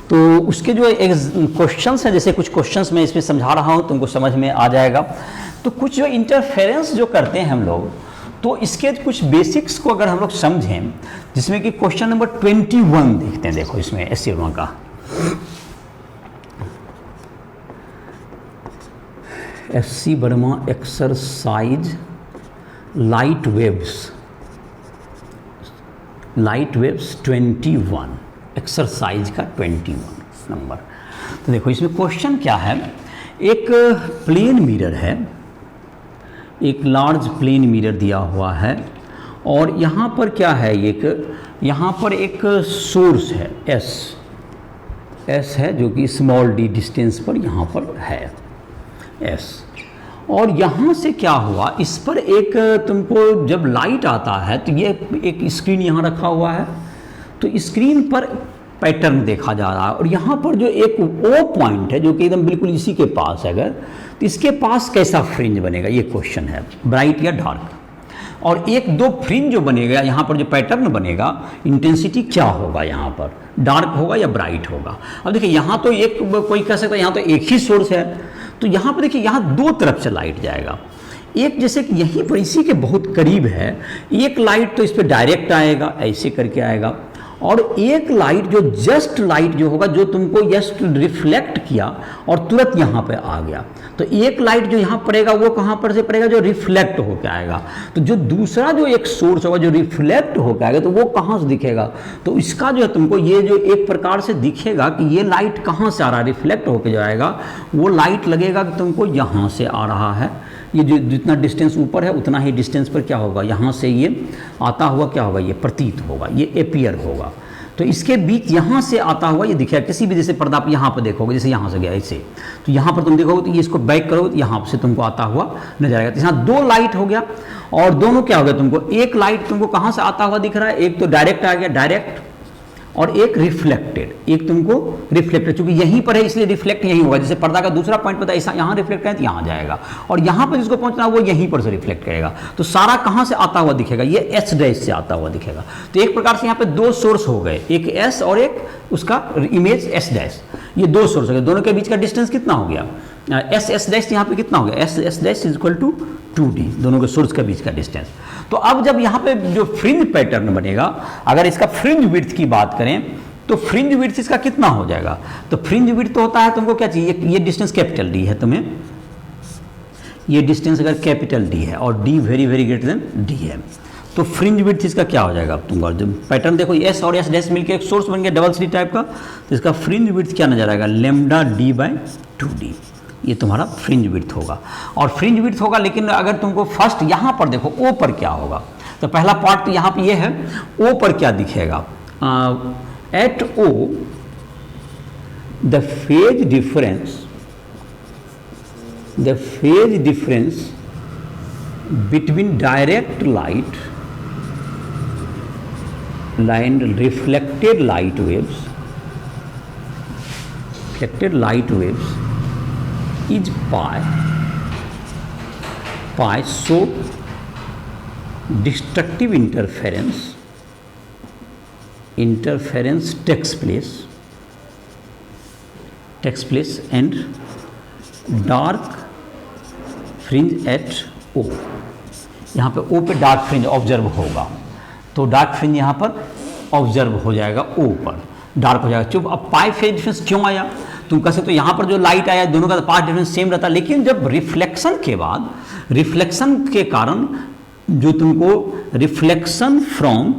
तो उसके जो एक क्वेश्चंस हैं, जैसे कुछ क्वेश्चंस मैं इसमें समझा रहा हूं, तुमको समझ में आ जाएगा। तो कुछ जो इंटरफेरेंस जो करते हैं हम लोग, तो इसके कुछ बेसिक्स को अगर हम लोग समझें, जिसमें कि क्वेश्चन नंबर 21 देखते हैं। देखो इसमें एससी वर्मा का SC Verma exercise light waves 21 exercise का 21 नंबर। तो देखो इसमें क्वेश्चन क्या है, एक प्लेन मिरर है, एक लार्ज प्लेन मिरर दिया हुआ है, और यहाँ पर क्या है, यहाँ पर एक सोर्स है एस है, जो कि स्मॉल डी डिस्टेंस पर यहाँ पर है एस, और यहाँ से क्या हुआ, इस पर एक तुमको जब लाइट आता है तो ये एक स्क्रीन यहाँ रखा हुआ है, तो स्क्रीन पर पैटर्न देखा जा रहा है, और यहाँ पर जो एक ओ पॉइंट है जो कि एकदम बिल्कुल इसी के पास है, अगर तो इसके पास कैसा फ्रिंज बनेगा, ये क्वेश्चन है, ब्राइट या डार्क। और 1-2 फ्रिंज जो बनेगा, यहाँ पर जो पैटर्न बनेगा, इंटेंसिटी क्या होगा, यहाँ पर डार्क होगा या ब्राइट होगा। अब देखिए यहाँ तो एक कोई कह सकता है यहाँ तो एक ही सोर्स है, तो यहाँ पर देखिए यहाँ 2 तरफ से लाइट जाएगा, एक जैसे कि यहीं पर इसी के बहुत करीब है, एक लाइट तो इस पर डायरेक्ट आएगा, ऐसे करके आएगा, और एक लाइट जो जस्ट लाइट जो होगा, जो तुमको जस्ट रिफ्लेक्ट किया और तुरंत यहाँ पे आ गया। तो एक लाइट जो यहाँ पड़ेगा वो कहाँ पर से पड़ेगा, जो रिफ्लेक्ट होकर आएगा। तो जो दूसरा जो एक सोर्स होगा जो रिफ्लेक्ट होकर आएगा, तो वो कहाँ से दिखेगा, तो इसका जो है तुमको ये जो एक प्रकार से दिखेगा कि ये लाइट कहाँ से आ रहा है, रिफ्लेक्ट होकर जो आएगा वो लाइट लगेगा कि तुमको यहाँ से आ रहा है। ये जो जितना डिस्टेंस ऊपर है उतना ही डिस्टेंस पर क्या होगा, यहाँ से ये आता हुआ क्या होगा, ये प्रतीत होगा, ये एपियर होगा। तो इसके बीच यहाँ से आता हुआ ये दिखेगा, किसी भी जैसे पर्दा आप यहाँ पर देखोगे, जैसे यहाँ से गया ऐसे, तो यहाँ पर तुम देखोगे तो ये इसको बैक करोगे तो यहाँ से तुमको आता हुआ नजर आएगा। तो यहाँ 2 लाइट हो गया, और दोनों क्या हो गया, तुमको एक लाइट तुमको कहाँ से आता हुआ दिख रहा है, एक तो डायरेक्ट आ गया, डायरेक्ट, और एक रिफ्लेक्टेड, एक तुमको रिफ्लेक्टेड, चूंकि यहीं पर है इसलिए रिफ्लेक्ट यहीं होगा। जैसे पर्दा का दूसरा पॉइंट पता है, ऐसा यहाँ रिफ्लेक्ट करें तो यहाँ जाएगा, और यहाँ पर जिसको पहुंचना वो यहीं पर से रिफ्लेक्ट करेगा। तो सारा कहाँ से आता हुआ दिखेगा, ये एस डैश से आता हुआ दिखेगा। तो एक प्रकार से यहाँ पे 2 सोर्स हो गए, एक एस और एक उसका इमेज एस डैश, ये 2 सोर्स हो गए। दोनों के बीच का डिस्टेंस कितना हो गया, एस डैश यहाँ पे कितना हो गया, S dash is equal to 2d, दोनों के सोर्स के बीच का डिस्टेंस। तो अब जब यहाँ पे जो फ्रिंज पैटर्न बनेगा, अगर इसका फ्रिंज विड्थ की बात करें तो फ्रिंज विड्थ इसका कितना हो जाएगा, तो फ्रिंज विड्थ तो होता है तुमको क्या चाहिए, ये डिस्टेंस कैपिटल डी है, तुम्हें ये डिस्टेंस अगर कैपिटल डी है और D very very greater than D है, तो फ्रिंज विड्थ इसका क्या हो जाएगा, तुमको जब पैटर्न देखो एस और एस डैश मिलकर एक सोर्स बन गया डबल स्लिट टाइप का, तो इसका फ्रिंज विड्थ क्या नजर आएगा, लैम्डा डी बाई 2d, ये तुम्हारा फ्रिंज विड्थ होगा। और फ्रिंज विड्थ होगा, लेकिन अगर तुमको फर्स्ट यहाँ पर देखो ओ पर क्या होगा, तो पहला पार्ट तो यहाँ पर ये है, ओ पर क्या दिखेगा, at O the phase difference between direct light and reflected light waves is pi, so destructive interference takes place and dark fringe at O, यहाँ पे O पे डार्क फ्रिंज ऑब्जर्व होगा, तो डार्क फ्रिंज यहाँ पर ऑब्जर्व हो जाएगा, O पर डार्क हो जाएगा। चुप, अब पाई फेज डिफरेंस क्यों आया, तुम कह सकते हो यहाँ पर जो लाइट आया दोनों का पाथ डिफरेंस सेम रहता है, लेकिन जब रिफ्लेक्शन के बाद, रिफ्लेक्शन के कारण जो तुमको reflection from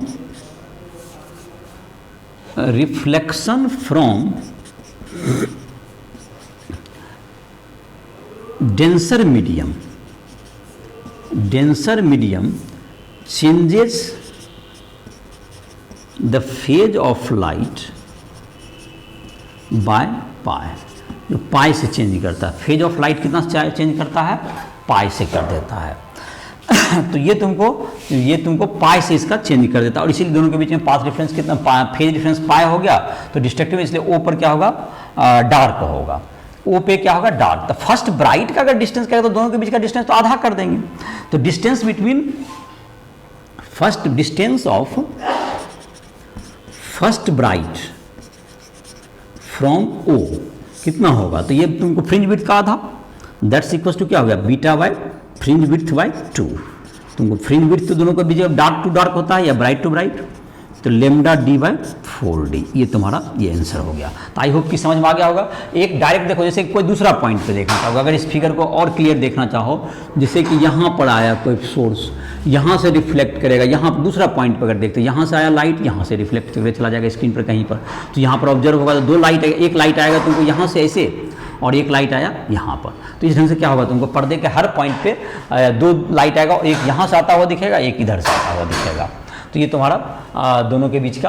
denser medium changes the phase of light by pi, जो पाई से चेंज करता है, फेज ऑफ लाइट कितना चेंज करता है, पाई से कर देता है। तो ये तुमको पाई से इसका चेंज कर देता है, और इसीलिए दोनों के बीच में पाथ डिफरेंस कितना, फेज डिफरेंस पाई हो गया, तो डिस्ट्रक्टिव इसलिए ओ पर क्या होगा, डार्क होगा, ओ पे क्या होगा, डार्क। तो फर्स्ट ब्राइट का अगर डिस्टेंस करेगा तो दोनों के बीच का डिस्टेंस तो आधा कर देंगे, तो distance between first bright from O कितना होगा, तो ये तुमको फ्रिंज विड्थ का आधा, दैट्स इक्वल टू क्या हो गया, beta by fringe width by 2। तुमको फ्रिंज विड्थ तो दोनों के बीच डार्क टू डार्क होता है या ब्राइट टू ब्राइट, तो लेमडा डी बाई 4d, ये तुम्हारा ये आंसर हो गया। तो आई होप कि समझ में आ गया होगा। एक डायरेक्ट देखो, जैसे कोई दूसरा पॉइंट पे देखना चाहोगे, अगर इस फिगर को और क्लियर देखना चाहो, जैसे कि यहाँ पर आया कोई सोर्स, यहाँ से रिफ्लेक्ट करेगा, यहाँ दूसरा पॉइंट पर अगर देखते हैं, यहाँ से आया लाइट, यहाँ से रिफ्लेक्ट करके चला जाएगा स्क्रीन पर कहीं पर, तो यहाँ पर ऑब्जर्व होगा तो दो लाइट, एक लाइट आएगा तुमको यहाँ से ऐसे, और एक लाइट आया यहाँ पर, तो इस ढंग से क्या होगा, तुमको पर्दे के हर पॉइंट पे दो लाइट आएगा, एक यहाँ से आता हुआ दिखेगा, एक इधर से आता हुआ दिखेगा। तो ये तुम्हारा दोनों के बीच का,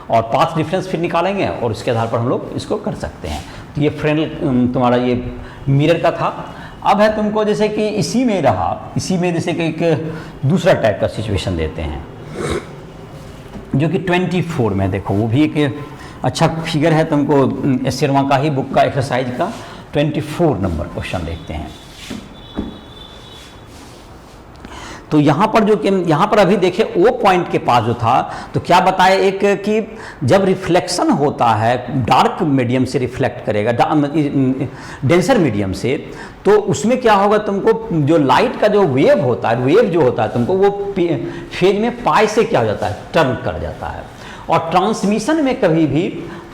और पाथ डिफरेंस फिर निकालेंगे और इसके आधार पर हम लोग इसको कर सकते हैं। तो ये फ्रेंडल तुम्हारा ये मिरर का था। अब है तुमको जैसे कि इसी में जैसे कि एक दूसरा टाइप का सिचुएशन देते हैं, जो कि 24 में देखो, वो भी एक अच्छा फिगर है, तुमको एस शर्मा का ही बुक का एक्सरसाइज का 24 नंबर क्वेश्चन देखते हैं। तो यहाँ पर अभी देखिए ओ पॉइंट के पास जो था, तो क्या बताया, एक कि जब रिफ्लेक्शन होता है, डार्क मीडियम से रिफ्लेक्ट करेगा डेंसर मीडियम से, तो उसमें क्या होगा, तुमको जो लाइट का जो वेव जो होता है तुमको वो फेज में पाई से क्या हो जाता है, टर्न कर जाता है। और ट्रांसमिशन में कभी भी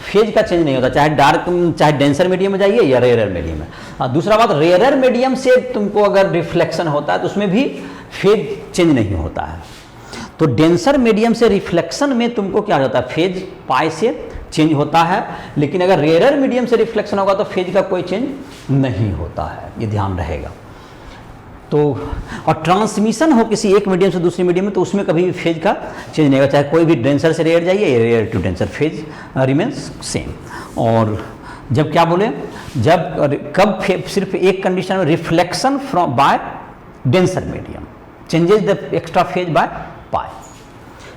फेज का चेंज नहीं होता, चाहे डेंसर मीडियम में जाइए या रेयरर मीडियम में। दूसरा बात, रेयरर मीडियम से तुमको अगर रिफ्लेक्शन होता है तो उसमें भी फेज चेंज नहीं होता है। तो डेंसर मीडियम से रिफ्लेक्शन में तुमको क्या हो जाता है, फेज पाई से चेंज होता है, लेकिन अगर रेयरर मीडियम से रिफ्लेक्शन होगा तो फेज का कोई चेंज नहीं होता है, ये ध्यान रहेगा। तो और ट्रांसमिशन हो किसी एक मीडियम से दूसरे मीडियम में, तो उसमें कभी भी फेज का चेंज नहीं होगा, चाहे कोई भी डेंसर से रेयर जाइए या rare to denser, phase remains same. और जब क्या बोले, कब सिर्फ एक कंडीशन में, reflection from by denser medium changes the extra phase by pi,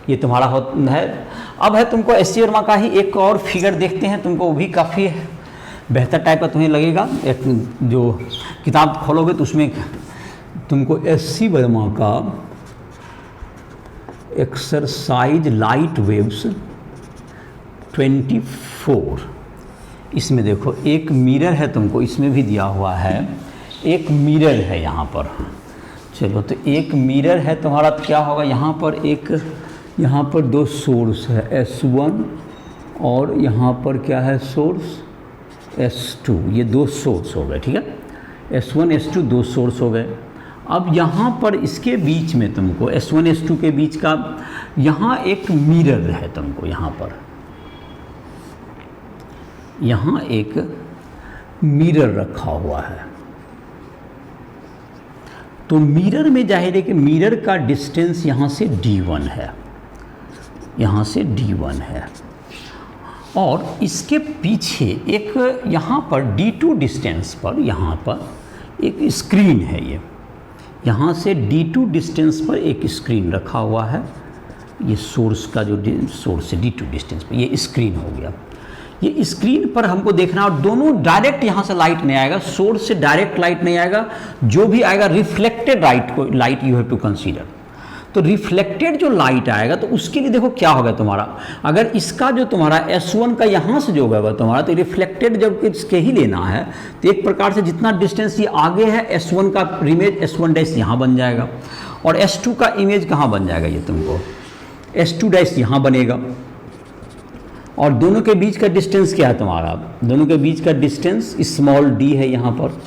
ये तुम्हारा है। अब है तुमको एस सी वर्मा का ही एक और फिगर देखते हैं, तुमको वो भी काफ़ी बेहतर टाइप का तुम्हें लगेगा। एक जो किताब खोलोगे तो उसमें तुमको एस सी वर्मा का एक्सरसाइज लाइट वेव्स 24, इसमें देखो एक मिरर है, तुमको इसमें भी दिया हुआ है, एक मिरर है यहाँ पर। चलो, तो एक मिरर है तुम्हारा, तो क्या होगा, यहाँ पर दो सोर्स है, S1 और यहाँ पर क्या है, सोर्स S2, ये दो सोर्स हो गए, ठीक है, S1 S2 दो सोर्स हो गए। अब यहाँ पर इसके बीच में तुमको S1 S2 के बीच का यहाँ एक मिरर है, तुमको यहाँ एक मिरर रखा हुआ है। तो मिरर में जाहिर है कि मिरर का डिस्टेंस यहाँ से D1 है, यहाँ से D1 है, और इसके पीछे एक यहाँ पर D2 डिस्टेंस पर यहाँ पर एक स्क्रीन है। ये यहाँ से D2 डिस्टेंस पर एक स्क्रीन रखा हुआ है। ये सोर्स का जो सोर्स है D2 डिस्टेंस पर ये स्क्रीन हो गया। ये स्क्रीन पर हमको देखना, और दोनों डायरेक्ट यहाँ से लाइट नहीं आएगा, सोर्स से डायरेक्ट लाइट नहीं आएगा, जो भी आएगा reflected light you have to consider. तो रिफ्लेक्टेड जो लाइट आएगा तो उसके लिए देखो क्या होगा तुम्हारा, अगर इसका जो तुम्हारा S1 का यहाँ से जो होगा तुम्हारा, तो रिफ्लेक्टेड जब इसके ही लेना है तो एक प्रकार से जितना डिस्टेंस ये आगे है S1 का इमेज S1 डैश यहाँ बन जाएगा, और S2 का इमेज कहाँ बन जाएगा, ये तुमको S2 डैश यहाँ बनेगा। और दोनों के बीच का डिस्टेंस क्या है तुम्हारा, दोनों के बीच का डिस्टेंस स्मॉल d है, यहाँ पर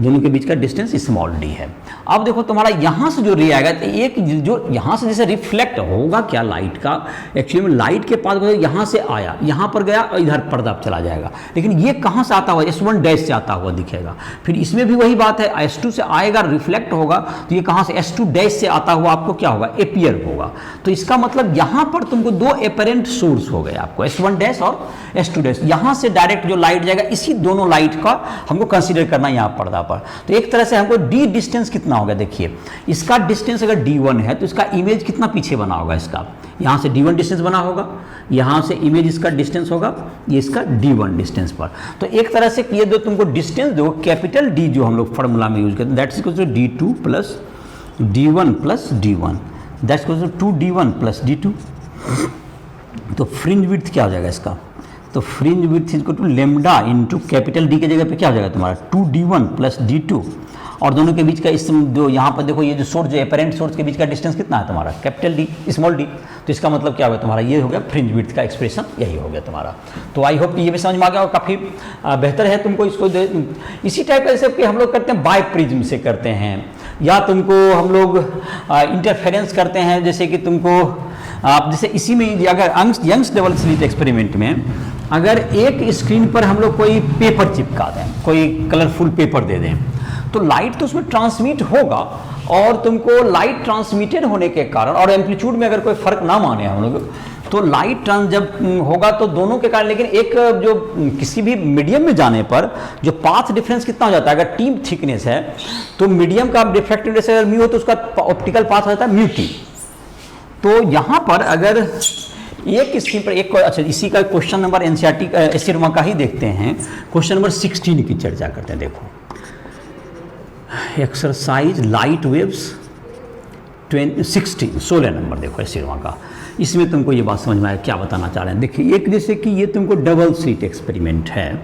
दोनों के बीच का डिस्टेंस स्मॉल d है। अब देखो तुम्हारा यहाँ से जो रे आएगा तो एक जो यहाँ से जैसे रिफ्लेक्ट होगा क्या लाइट का, एक्चुअली में लाइट के पास यहाँ से आया, यहाँ पर गया और इधर पर्दा चला जाएगा, लेकिन ये कहाँ से आता हुआ, S1 डैश से आता हुआ दिखेगा। फिर इसमें भी वही बात है, S2 से आएगा रिफ्लेक्ट होगा तो ये कहाँ से S2 डैश से आता हुआ आपको क्या होगा, एपियर होगा। तो इसका मतलब यहाँ पर तुमको दो एपरेंट सोर्स हो गए आपको, S1 डैश और S2 डैश। यहाँ से डायरेक्ट जो लाइट जाएगा इसी दोनों लाइट का हमको कंसीडर करना है यहाँ पर्दा पर। तो एक तरह से हमको D डिस्टेंस कितना होगा, देखिए इसका डिस्टेंस अगर D1 है तो इसका इमेज कितना पीछे बना होगा, इसका यहाँ से D1 डिस्टेंस बना होगा, यहाँ से इमेज इसका डिस्टेंस होगा, ये इसका D1 डिस्टेंस पर। तो एक तरह से ये दो तुमको डिस्टेंस दो, कैपिटल D जो हम लोग फॉर्मूला में यूज करते हैं, that's equal to D2 plus D1 plus D1, that's equal to 2D1 plus D2। तो फ्रिंज विड्थ क्या हो जाएगा इसका, तो fringe width is equal to lambda into capital D के जगह पे क्या हो जाएगा तुम्हारा 2D1 प्लस D2, और दोनों के बीच का इस जो यहाँ पर देखो ये जो सोर्स, जो एपरेंट सोर्स के बीच का डिस्टेंस कितना है तुम्हारा, कैपिटल D स्मॉल d। तो इसका मतलब क्या होगा तुम्हारा, ये हो गया फ्रिंज विड्थ का एक्सप्रेशन, यही हो गया तुम्हारा। तो आई होप ये भी समझ में आ गया, और काफ़ी बेहतर है तुमको इसको। इसी टाइप का जैसे कि हम लोग करते हैं बाय प्रिज्म से करते हैं, या तुमको हम लोग इंटरफेरेंस करते हैं, जैसे कि तुमको आप जैसे इसी में अगर यंग्स डबल स्लिट एक्सपेरिमेंट में अगर एक स्क्रीन पर हम लोग कोई पेपर चिपका दें, कोई कलरफुल पेपर दे दें, तो लाइट तो उसमें ट्रांसमिट होगा, और तुमको लाइट ट्रांसमिटेड होने के कारण और एम्पलीट्यूड में अगर कोई फर्क ना माने हम लोग, तो लाइट जब होगा तो दोनों के कारण, लेकिन एक जो किसी भी मीडियम में जाने पर जो पाथ डिफरेंस कितना हो जाता है, अगर टी थिकनेस है तो मीडियम का डिफ्रैक्टिव इंडेक्स अगर म्यू हो तो उसका ऑप्टिकल पाथ हो जाता है म्यू टी। तो यहाँ पर अगर एक स्क्रीन पर एक, अच्छा इसी का क्वेश्चन नंबर एनसीईआरटी एससीआरटी का ही देखते हैं, क्वेश्चन नंबर 16 की चर्चा करते हैं। देखो एक्सरसाइज लाइट वेव्स 16 16 नंबर देखो एससीआरटी का, इसमें तुमको ये बात समझ में आया क्या बताना चाह रहे हैं। देखिए एक जैसे कि ये तुमको डबल सीट एक्सपेरिमेंट है,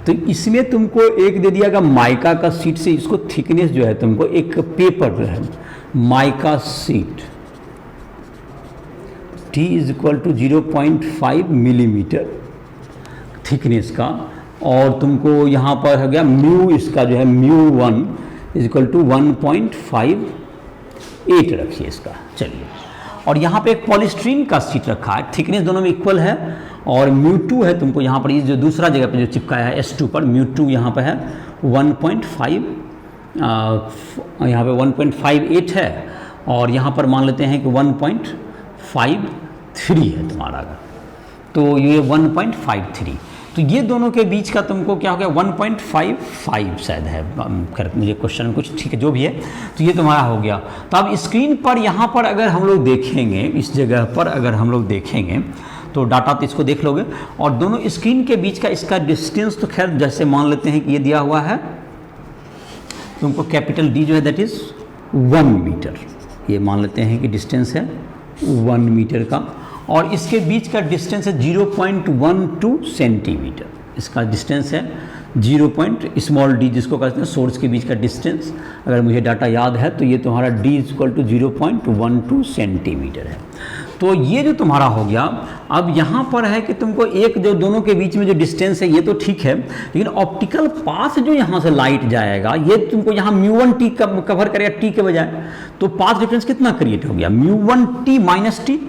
तो इसमें तुमको एक दे दिया माइका का सीट से, इसको थिकनेस जो है तुमको एक पेपर है mica sheet T is equal to 0.5 millimetre thickness का, और तुमको यहाँ पर हो गया म्यू, इसका जो है μ1 इज इक्वल टू 1.58 रखिए इसका। चलिए, और यहाँ पे एक पॉलीस्ट्रीन का सीट रखा है, थिकनेस दोनों में इक्वल है, और μ2 है तुमको यहाँ पर, ये जो दूसरा जगह पे जो चिपकाया है S2 पर, μ2 यहाँ पे है 1.5, यहाँ पे 1.58 है, और यहाँ पर मान लेते हैं कि 1.53 है तुम्हारा, तो ये 1.53। तो ये दोनों के बीच का तुमको क्या हो गया 1.55 शायद है, मुझे क्वेश्चन कुछ ठीक है जो भी है, तो ये तुम्हारा हो गया। तो अब स्क्रीन पर यहाँ पर अगर हम लोग देखेंगे, इस जगह पर अगर हम लोग देखेंगे तो डाटा तो इसको देख लोगे, और दोनों स्क्रीन के बीच का इसका डिस्टेंस तो खैर जैसे मान लेते हैं कि ये दिया हुआ है तुमको कैपिटल D जो है दैट इज़ 1 मीटर, ये मान लेते हैं कि डिस्टेंस है 1 मीटर का, और इसके बीच का डिस्टेंस है 0.12 सेंटीमीटर, इसका डिस्टेंस है 0. d जिसको कहते हैं सोर्स के बीच का डिस्टेंस, अगर मुझे डाटा याद है तो ये तुम्हारा D इक्वल टू 0.12 सेंटीमीटर है। तो ये जो तुम्हारा हो गया, अब यहाँ पर है कि तुमको एक जो दोनों के बीच में जो डिस्टेंस है ये तो ठीक है, लेकिन ऑप्टिकल पाथ जो यहाँ से लाइट जाएगा ये तुमको यहाँ μ1t कवर करेगा t के बजाय, तो पाथ डिफरेंस कितना क्रिएट हो गया, μ1t माइनस टी।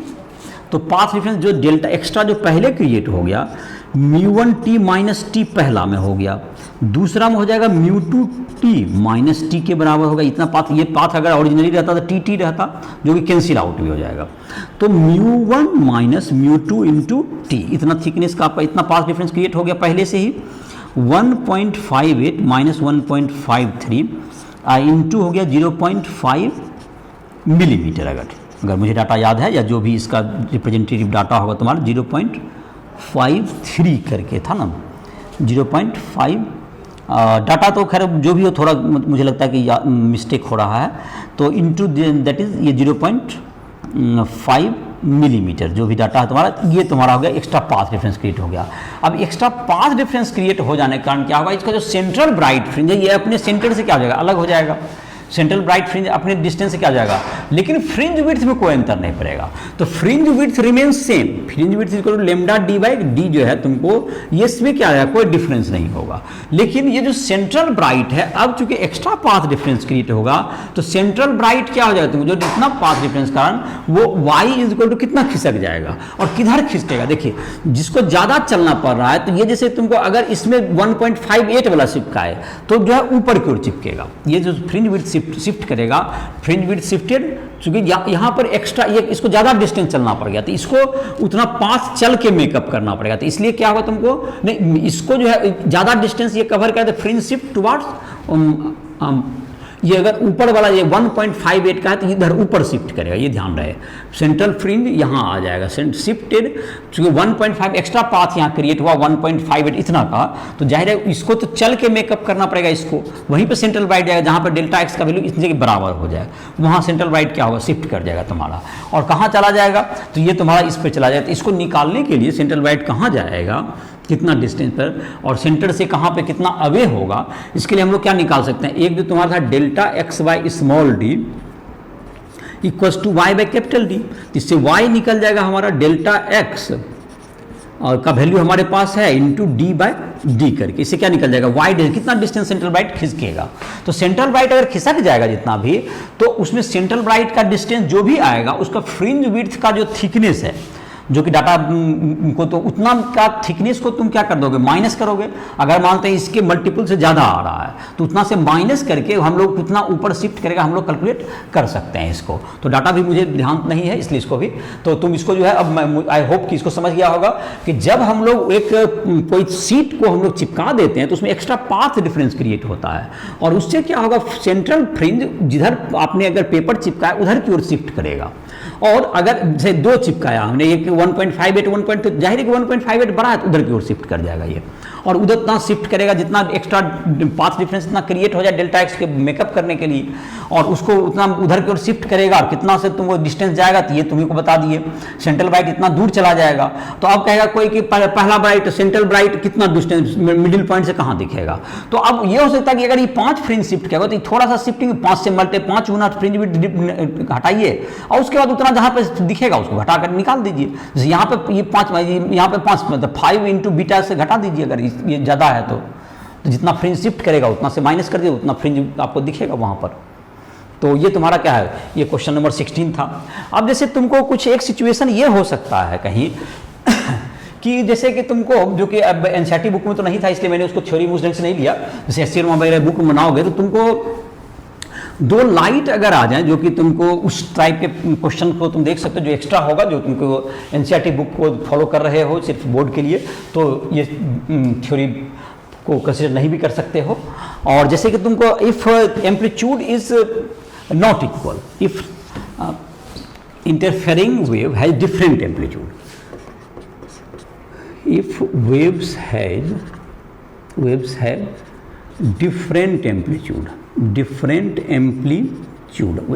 तो पाथ डिफरेंस जो डेल्टा एक्स्ट्रा जो पहले क्रिएट हो गया μ1t माइनस टी पहला में हो गया, दूसरा में हो जाएगा μ2t माइनस टी के बराबर होगा। इतना पाथ, ये पाथ अगर ओरिजिनली रहता तो टी रहता, जो कि कैंसिल आउट भी हो जाएगा। तो μ1 माइनस μ2 इंटू टी, इतना थिकनेस का आपका इतना पाथ डिफरेंस क्रिएट हो गया पहले से ही। 1.58 माइनस 1.53 इंटू हो गया 0.5 मिलीमीटर। अगर मुझे डाटा याद है, या जो भी इसका रिप्रेजेंटेटिव डाटा होगा तुम्हारा 0.53 करके था ना, 0.5 डाटा तो खैर जो भी हो, थोड़ा मुझे लगता है कि मिस्टेक हो रहा है, तो इंटू दैट इज़ ये 0.5 मिलीमीटर जो भी डाटा है तुम्हारा, ये तुम्हारा हो गया एक्स्ट्रा पाथ डिफरेंस क्रिएट हो गया। अब एक्स्ट्रा पाथ डिफरेंस क्रिएट हो जाने के कारण क्या होगा, इसका जो सेंट्रल ब्राइट फ्रिंज है ये अपने सेंटर से क्या हो जाएगा, अलग हो जाएगा। सेंट्रल ब्राइट फ्रिंज अपने डिस्टेंस से क्या हो जाएगा, लेकिन फ्रिंज विड्थ में कोई अंतर नहीं पड़ेगा, तो fringe width remain same. Fringe width equal to lambda D by D जो है तुमको, ये इसमें क्या है, कोई डिफरेंस नहीं होगा। लेकिन ये जो सेंट्रल ब्राइट है, अब चूंकि एक्स्ट्रा पाथ डिफरेंस क्रिएट होगा तो सेंट्रल ब्राइट क्या हो जाएगा, तुमको जो जितना पाथ डिफरेंस कारण वो y इज इक्वल टू कितना खिसक जाएगा और किधर खिसकेगा। देखिए जिसको ज्यादा चलना पड़ रहा है, तो ये जैसे तुमको अगर इसमें 1.58 वाला चिपकाए तो जो है ऊपर की ओर चिपकेगा। ये जो फ्रिंज विड्थ शिफ्ट करेगा, फ्रिंज विड्थ शिफ्टेड, क्योंकि यहाँ पर एक्स्ट्रा ये इसको ज़्यादा डिस्टेंस चलना पड़ गया, तो इसको उतना पाथ चल के मेकअप करना पड़ेगा। तो इसलिए क्या होगा तुमको, नहीं इसको जो है ज़्यादा डिस्टेंस ये कवर करे, तो फ्रिंज शिफ्ट टुवार्ड्स ये अगर ऊपर वाला ये 1.58 का है तो इधर ऊपर शिफ्ट करेगा, ये ध्यान रहे। सेंट्रल फ्रिंज यहाँ आ जाएगा शिफ्टेड, क्योंकि 1.5 एक्स्ट्रा पाथ यहाँ क्रिएट हुआ 1.58 इतना का, तो जाहिर है इसको तो चल के मेकअप करना पड़ेगा इसको, वहीं पे सेंट्रल ब्राइट जाएगा जहाँ पर डेल्टा एक्स का वैल्यू इतने के बराबर हो जाए, वहाँ सेंट्रल ब्राइट क्या होगा, शिफ्ट कर जाएगा तुम्हारा। और कहाँ चला जाएगा, तो ये तुम्हारा इस पर चला जाएगा। तो इसको निकालने के लिए सेंट्रल ब्राइट कहाँ जाएगा, कितना डिस्टेंस पर, और सेंटर से कहाँ पे कितना अवे होगा, इसके लिए हम लोग क्या निकाल सकते हैं, एक जो तुम्हारा था delta X by small D equals to Y by capital D, इससे वाई निकल जाएगा हमारा डेल्टा एक्स और का वैल्यू हमारे पास है इंटू डी बाई डी करके, इससे क्या निकल जाएगा, वाई कितना डिस्टेंस सेंट्रल ब्राइट खिसकेगा। तो सेंट्रल ब्राइट अगर खिसक जाएगा जितना भी, तो उसमें सेंट्रल ब्राइट का डिस्टेंस जो भी आएगा उसका फ्रिंज विड्थ का जो थिकनेस है, जो कि डाटा को, तो उतना का थिकनेस को तुम क्या कर दोगे, माइनस करोगे। अगर मानते हैं इसके मल्टीपल से ज़्यादा आ रहा है तो उतना से माइनस करके हम लोग कितना ऊपर शिफ्ट करेगा हम लोग कैलकुलेट कर सकते हैं इसको। तो डाटा भी मुझे ध्यान नहीं है इसलिए इसको भी, तो तुम इसको जो है, अब आई होप कि इसको समझ गया होगा कि जब हम लोग एक कोई सीट को हम लोग चिपका देते हैं तो उसमें एक्स्ट्रा पाथ डिफरेंस क्रिएट होता है, और उससे क्या होगा, सेंट्रल फ्रिंज जिधर आपने अगर पेपर चिपकाया उधर की ओर शिफ्ट करेगा। और अगर जैसे दो चिपकाया हमने, एक 1.58 1.2, जाहिर है कि 1.58 बड़ा है तो उधर की ओर शिफ्ट कर जाएगा ये, और उधर उतना शिफ्ट करेगा जितना एक्स्ट्रा पाथ डिफरेंस इतना क्रिएट हो जाए डेल्टा एक्स के मेकअप करने के लिए, और उसको उतना उधर की ओर शिफ्ट करेगा, और कितना से तुमको डिस्टेंस जाएगा तो ये तुम्ही को बता दिए, सेंट्रल ब्राइट इतना दूर चला जाएगा। तो अब कहेगा कोई कि पहला ब्राइट सेंट्रल ब्राइट कितना डिस्टेंस मिडिल पॉइंट से कहाँ दिखेगा, तो अब ये हो सकता है कि अगर ये 5 फ्रिंज शिफ्ट किया तो थोड़ा सा शिफ्टिंग 5 से मल्टे 5 गुना फ्रिंज हटाइए, और उसके बाद उतना जहाँ पे दिखेगा उसको घटा कर निकाल दीजिए। यहाँ पे ये 5 मतलब 5 इंटू बीटा से घटा दीजिए, अगर ये ज़्यादा है तो जितना फ्रिंज शिफ्ट करेगा उतना से माइनस कर दिए, उतना फ्रिंज आपको दिखेगा वहाँ पर। तो ये तुम्हारा क्या है, ये क्वेश्चन नंबर 16 था। अब जैसे तुमको कुछ एक सिचुएशन ये हो सकता है कहीं कि जैसे कि तुमको, जो कि अब एनसीईआरटी बुक में तो नहीं था इसलिए मैंने उसको थ्योरी उस ढंग से नहीं लिया, जैसे एससीआर वगैरह बुक में बनाओगे तो तुमको दो लाइट अगर आ जाए, जो कि तुमको उस टाइप के क्वेश्चन को तुम देख सकते हो जो एक्स्ट्रा होगा, जो तुमको एनसीईआरटी बुक को फॉलो कर रहे हो सिर्फ बोर्ड के लिए, तो ये थ्योरी को कंसिडर नहीं भी कर सकते हो। और जैसे कि तुमको if amplitude is not equal, if interfering wave has different amplitude, if waves has different amplitude,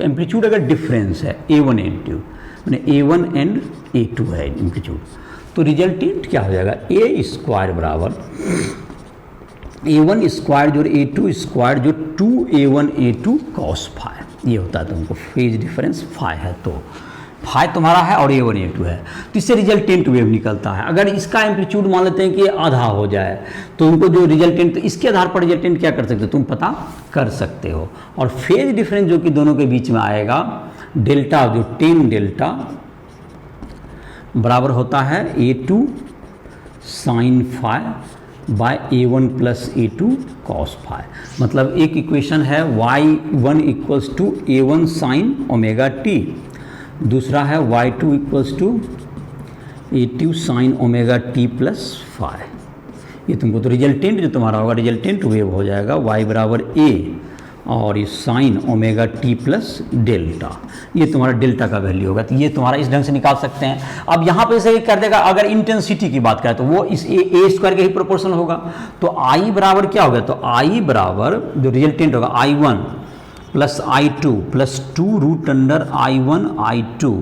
amplitude अगर डिफरेंस है A1 A2 मैंने A1 एंड A2 है एम्पलीट्यूड, तो रिजल्टेंट क्या हो जाएगा, A स्क्वायर बराबर A1 स्क्वायर जो A2 स्क्वायर जो 2A1 A2 कॉस फाई, ये होता है तुमको फेज डिफरेंस फाई है। तो फाई तुम्हारा है और A1 A2 है, तो इससे रिजल्टेंट वेव निकलता है। अगर इसका एम्पलीट्यूड मान लेते हैं कि आधा हो जाए तो उनको जो रिजल्टेंट, तो इसके आधार पर रिजल्टेंट क्या कर सकते हो तुम पता कर सकते हो। और फेज डिफरेंस जो कि दोनों के बीच में आएगा, डेल्टा जो टेन डेल्टा बराबर होता है A2 sine phi by A1 plus A2 cos phi. मतलब एक इक्वेशन है y1 equals to A1 sine omega T, दूसरा है y2 equals to A2 sine omega T plus phi. ये तुमको तो रिजल्टेंट जो तुम्हारा होगा, रिजल्टेंट वेव हो जाएगा y बराबर a और ये sign omega T plus delta, ये तुम्हारा डेल्टा का वैल्यू होगा। तो ये तुम्हारा इस ढंग से निकाल सकते हैं। अब यहाँ पे से कर देगा, अगर इंटेंसिटी की बात करें तो वो इस ए स्क्वायर के ही प्रोपोर्शनल होगा। तो आई बराबर क्या होगा, तो आई बराबर जो रिजल्टेंट होगा I1 plus I2 plus 2 root under I1 I2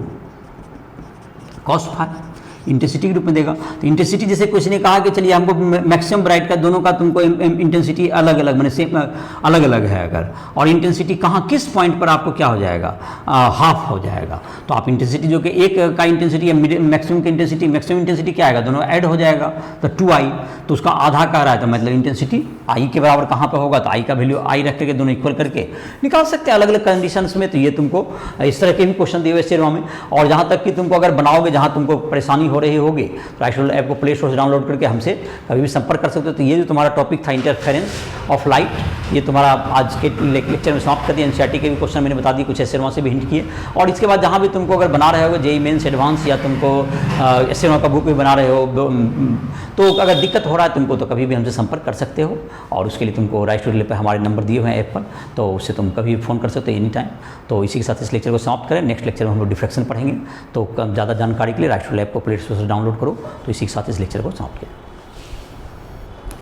cos phi intensity के रूप में देगा। तो इंटेंसिटी जैसे क्वेश्चन ने कहा कि चलिए हमको मैक्सिमम ब्राइट का दोनों का तुमको इंटेंसिटी अलग अलग मैंने सेम अलग अलग है अगर, और इंटेंसिटी कहाँ किस पॉइंट पर आपको क्या हो जाएगा, हाफ हो जाएगा। तो आप इंटेंसिटी जो कि एक का इंटेंसिटी या मैक्सिमम की इंटेंसिटी, मैक्सिमम इंटेंसिटी क्या आएगा, दोनों ऐड हो जाएगा तो 2i, तो उसका आधा कह रहा है तो मतलब इंटेंसिटी i के बराबर कहाँ पर होगा, तो i का वैल्यू i रख करके दोनों इक्वल करके निकाल सकते हैं अलग अलग कंडीशंस में। तो ये तुमको इस तरह के भी क्वेश्चन दिए हुए शेयरों में। और जहाँ तक कि तुमको अगर बनाओगे जहाँ तुमको परेशानी हो रही होगी तो राइट ऐप को प्ले स्टोर से डाउनलोड करके हमसे कभी भी संपर्क कर सकते हो। तो ये जो तुम्हारा टॉपिक था इंटरफेरेंस ऑफ लाइट, ये तुम्हारा आज के लेक्चर में समाप्त कर दिया। एनसीईआरटी के भी क्वेश्चन मैंने बता दिए, कुछ ऐसे वहाँ से भी हिंट किए। और इसके बाद जहाँ भी तुमको अगर बना रहे हो जेईई मेंस एडवांस या तुमको ऐसे का बुक भी बना रहे हो, तो अगर दिक्कत हो रहा है तुमको तो कभी भी हमसे संपर्क कर सकते हो। और उसके लिए तुमको राइट स्टूडियो पर हमारे नंबर दिए हुए हैं ऐप पर, तो उससे तुम कभी भी फ़ोन कर सकते हो एनी टाइम। तो इसी के साथ इस लेक्चर को समाप्त करें। नेक्स्ट लेक्चर में हम लोग डिफ्रैक्शन पढ़ेंगे। तो ज़्यादा जानकारी के लिए राइट स्टूडियो ऐप को प्ले स्टोर से डाउनलोड करो। तो इसी के साथ इस लेक्चर को समाप्त करें।